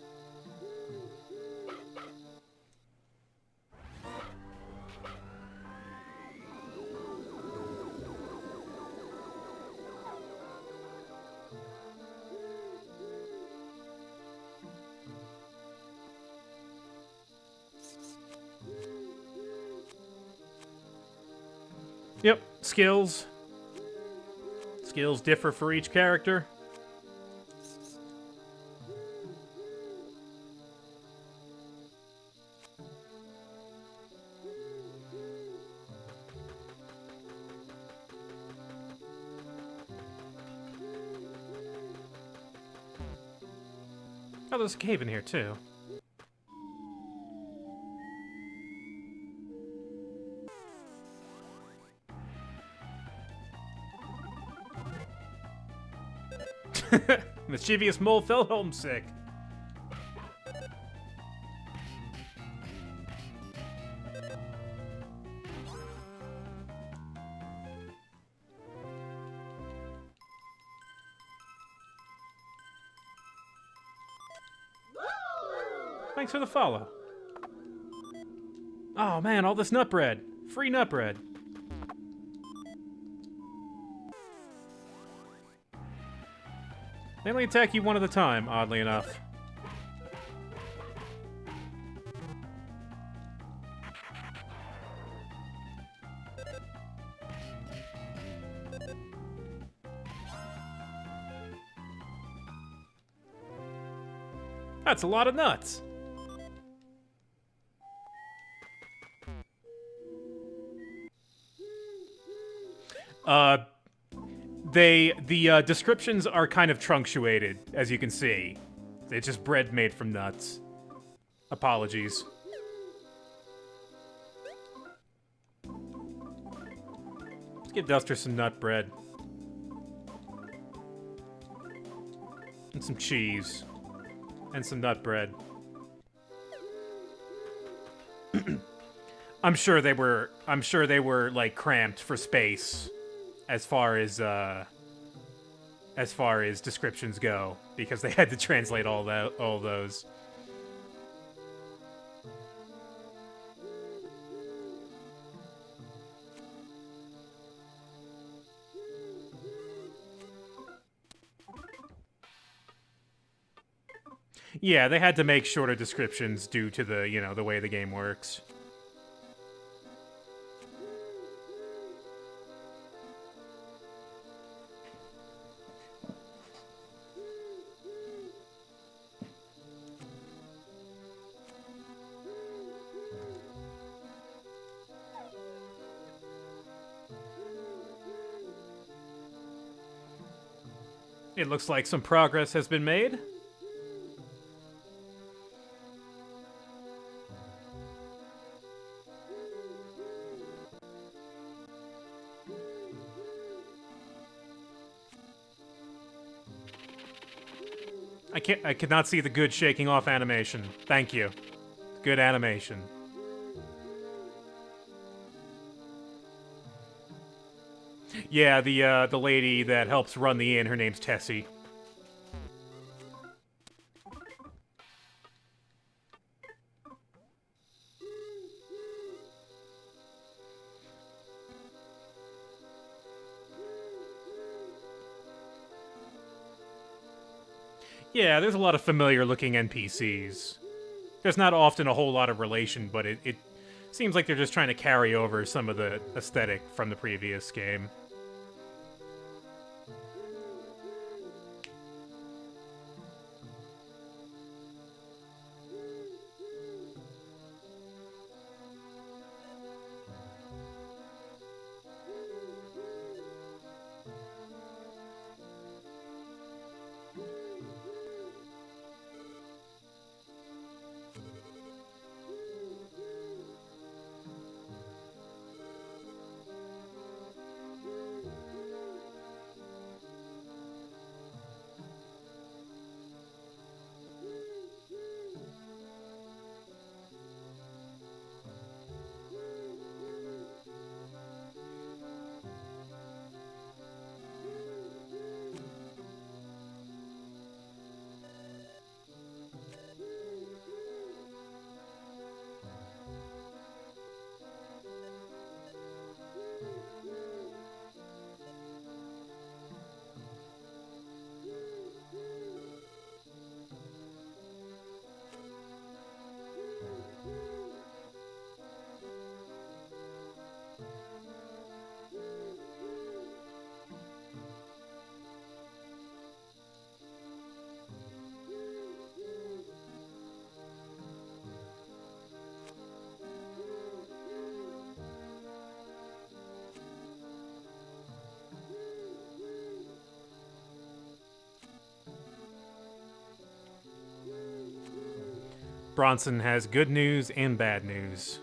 Yep, skills. Skills differ for each character. Oh, there's a cave in here, too. Mischievous mole fell homesick. Thanks for the follow. Oh man, all this nut bread. Free nut bread. They only attack you one at a time, oddly enough. That's a lot of nuts. The descriptions are kind of truncated, as you can see. It's just bread made from nuts. Apologies. Let's give Duster some nut bread. And some cheese. And some nut bread. I'm sure they were like cramped for space as far as descriptions go, because they had to translate all those. Yeah, they had to make shorter descriptions due to the, the way the game works. It looks like some progress has been made. I could not see the good shaking off animation. Thank you. Good animation. Yeah, the lady that helps run the inn, her name's Tessie. Yeah, there's a lot of familiar-looking NPCs. There's not often a whole lot of relation, but it seems like they're just trying to carry over some of the aesthetic from the previous game. Bronson has good news and bad news.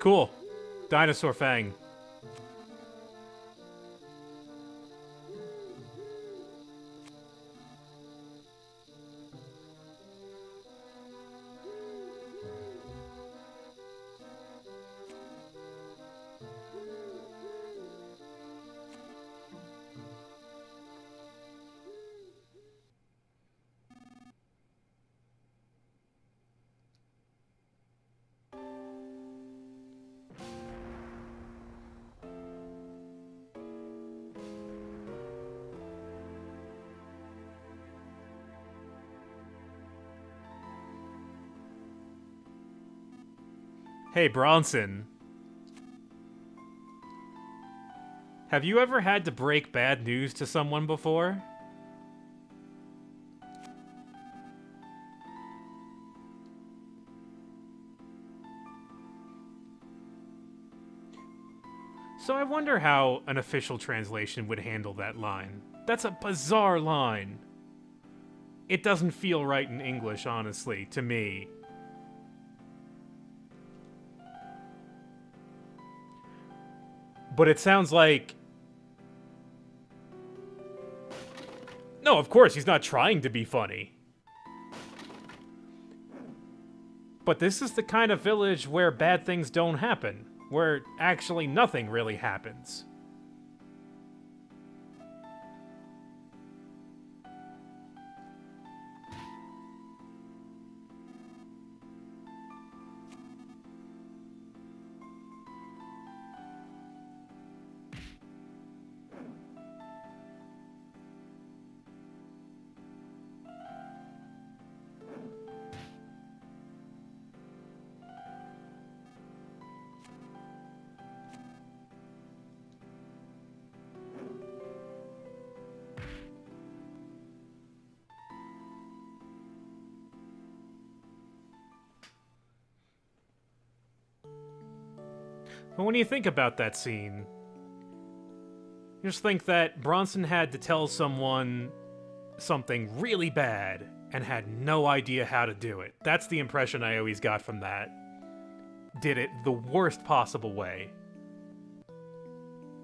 Cool. Dinosaur Fang. Hey, Bronson. Have you ever had to break bad news to someone before? So I wonder how an official translation would handle that line. That's a bizarre line. It doesn't feel right in English, honestly, to me. But it sounds like... No, of course, he's not trying to be funny. But this is the kind of village where bad things don't happen. Where actually nothing really happens. But when you think about that scene, you just think that Bronson had to tell someone something really bad and had no idea how to do it. That's the impression I always got from that. Did it the worst possible way.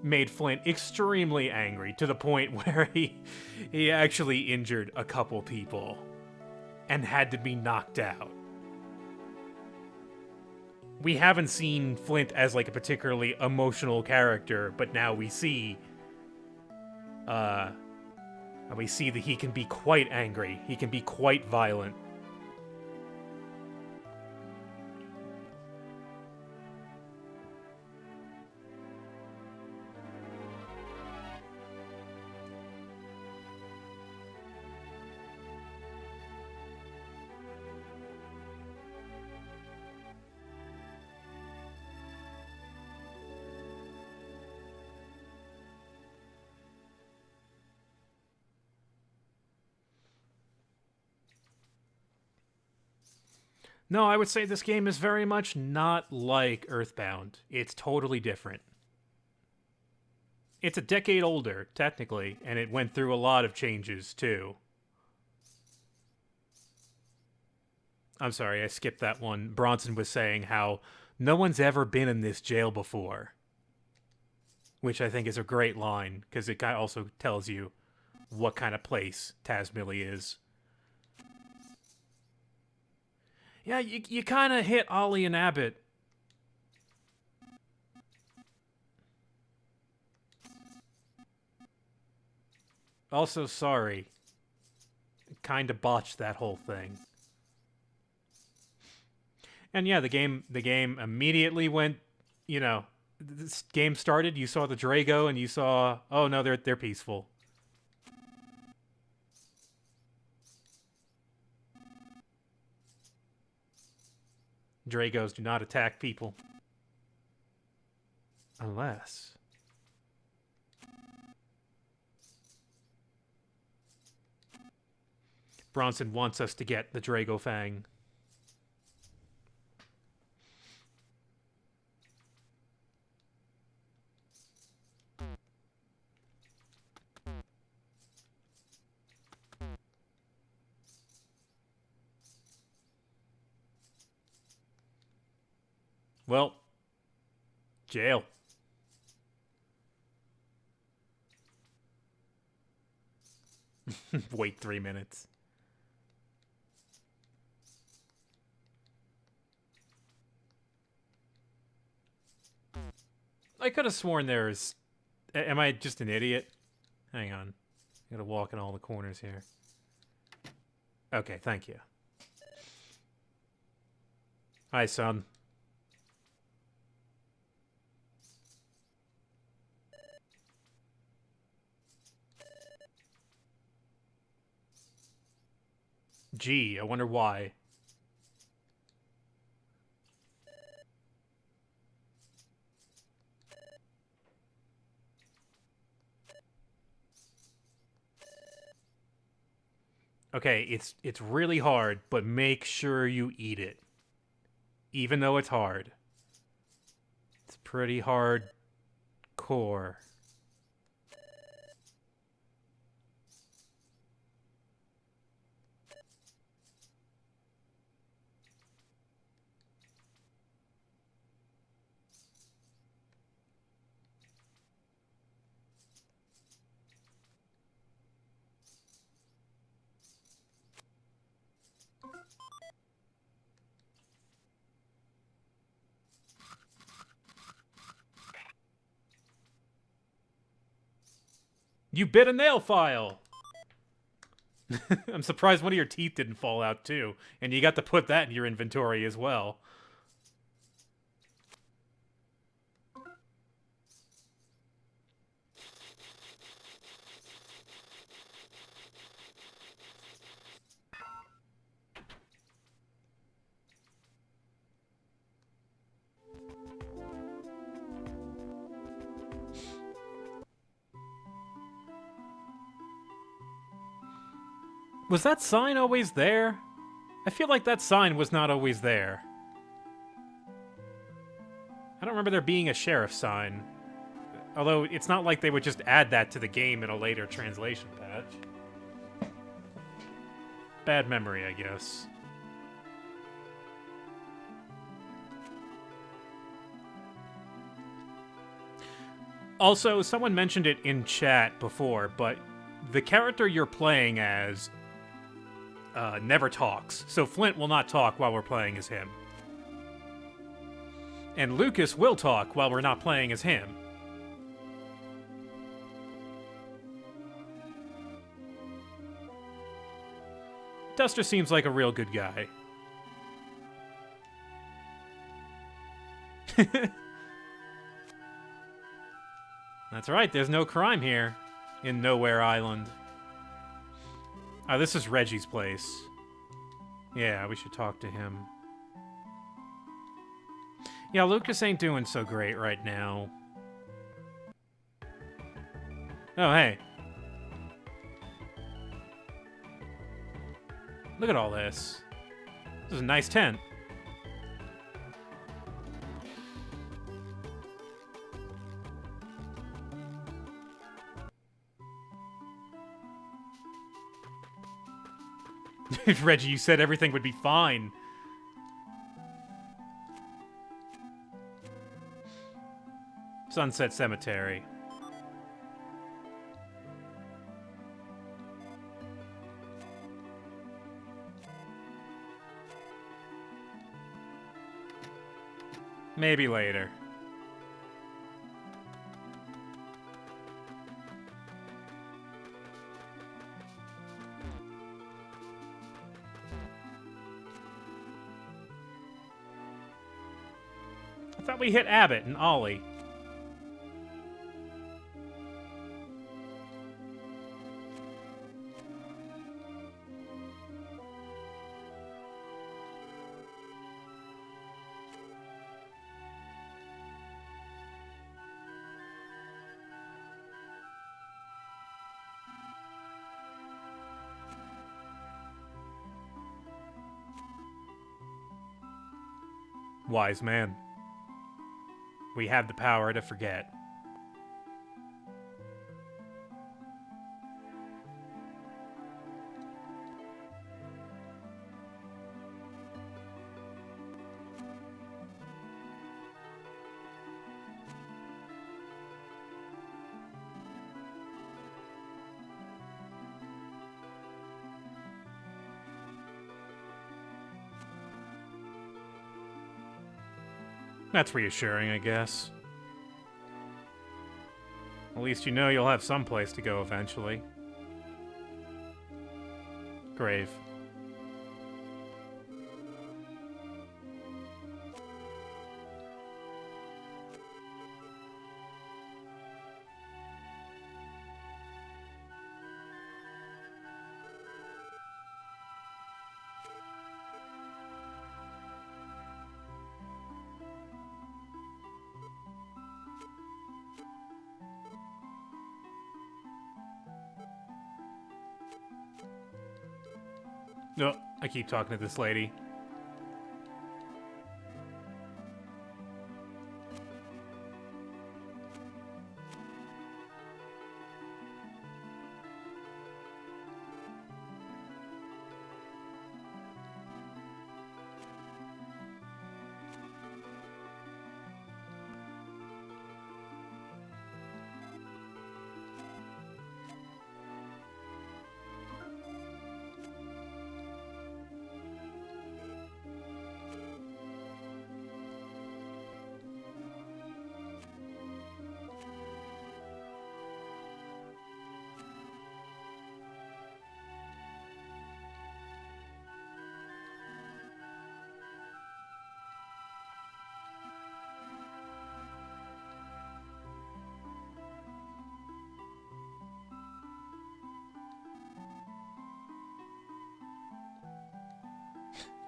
Made Flint extremely angry to the point where he actually injured a couple people and had to be knocked out. We haven't seen Flint as like a particularly emotional character, but now we see that he can be quite angry. He can be quite violent. No, I would say this game is very much not like Earthbound. It's totally different. It's a decade older, technically, and it went through a lot of changes, too. I'm sorry, I skipped that one. Bronson was saying how no one's ever been in this jail before. Which I think is a great line, because it also tells you what kind of place Tazmily is. Yeah, you kind of hit Ollie and Abbott. Also, sorry. Kind of botched that whole thing. And yeah, the game immediately went, you know, this game started, you saw the Drago, and you saw, oh no, they're peaceful. Dragos do not attack people. Unless... Bronson wants us to get the Drago Fang. Well, jail. Wait 3 minutes. I could have sworn there's... Am I just an idiot? Hang on. I gotta walk in all the corners here. Okay, thank you. Hi, son. Gee, I wonder why. Okay, it's really hard, but make sure you eat it. Even though it's hard. It's pretty hard core. You bit a nail file! I'm surprised one of your teeth didn't fall out, too. And you got to put that in your inventory as well. Was that sign always there? I feel like that sign was not always there. I don't remember there being a sheriff sign. Although, it's not like they would just add that to the game in a later translation patch. Bad memory, I guess. Also, someone mentioned it in chat before, but the character you're playing as never talks. So Flint will not talk while we're playing as him. And Lucas will talk while we're not playing as him. Duster seems like a real good guy. That's right, there's no crime here in Nowhere Island. Oh, this is Reggie's place. Yeah, we should talk to him. Yeah, Lucas ain't doing so great right now. Oh, hey. Look at all this. This is a nice tent. Reggie, you said everything would be fine. Sunset Cemetery. Maybe later. I thought we hit Abbott and Ollie. Wise man. We have the power to forget. That's reassuring, I guess. At least you know you'll have some place to go eventually. Grave. No, I keep talking to this lady.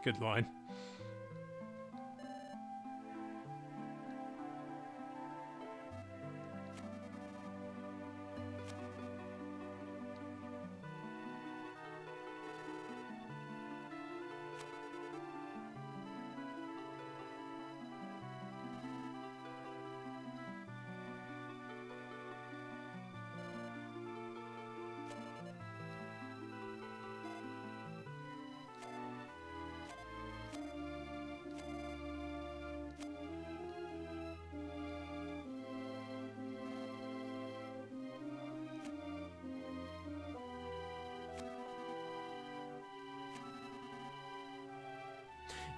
Good line.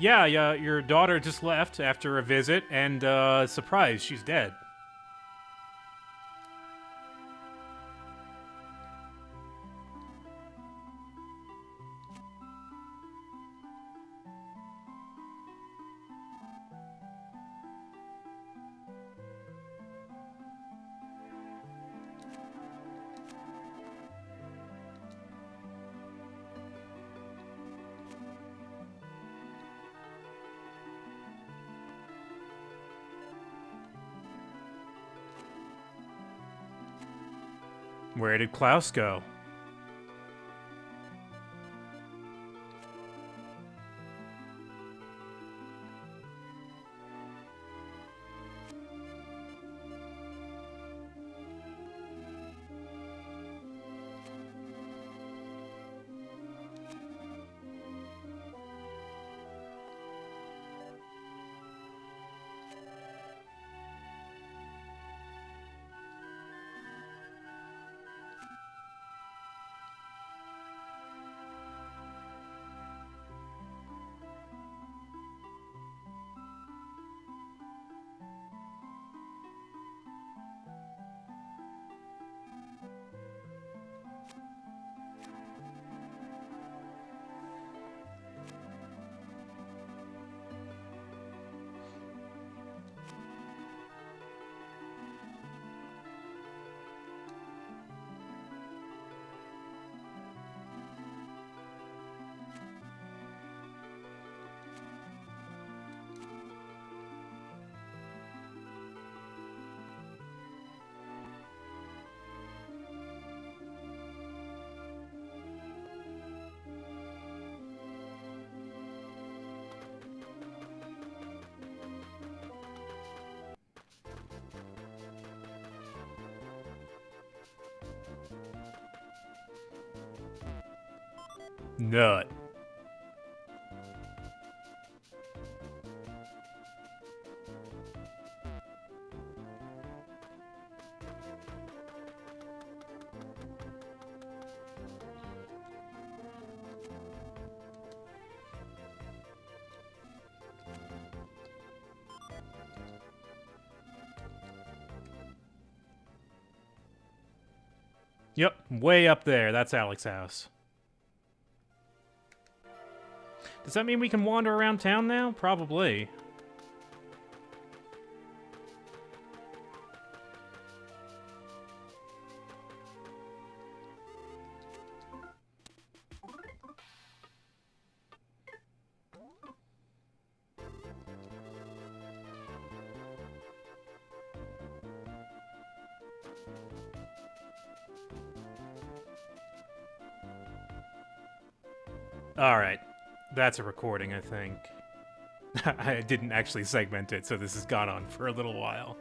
Yeah, your daughter just left after a visit, and surprise, she's dead. Where did Klaus go? Nut. Yep, way up there. That's Alex's house. Does that mean we can wander around town now? Probably. Alright. That's a recording, I think. I didn't actually segment it, so this has gone on for a little while.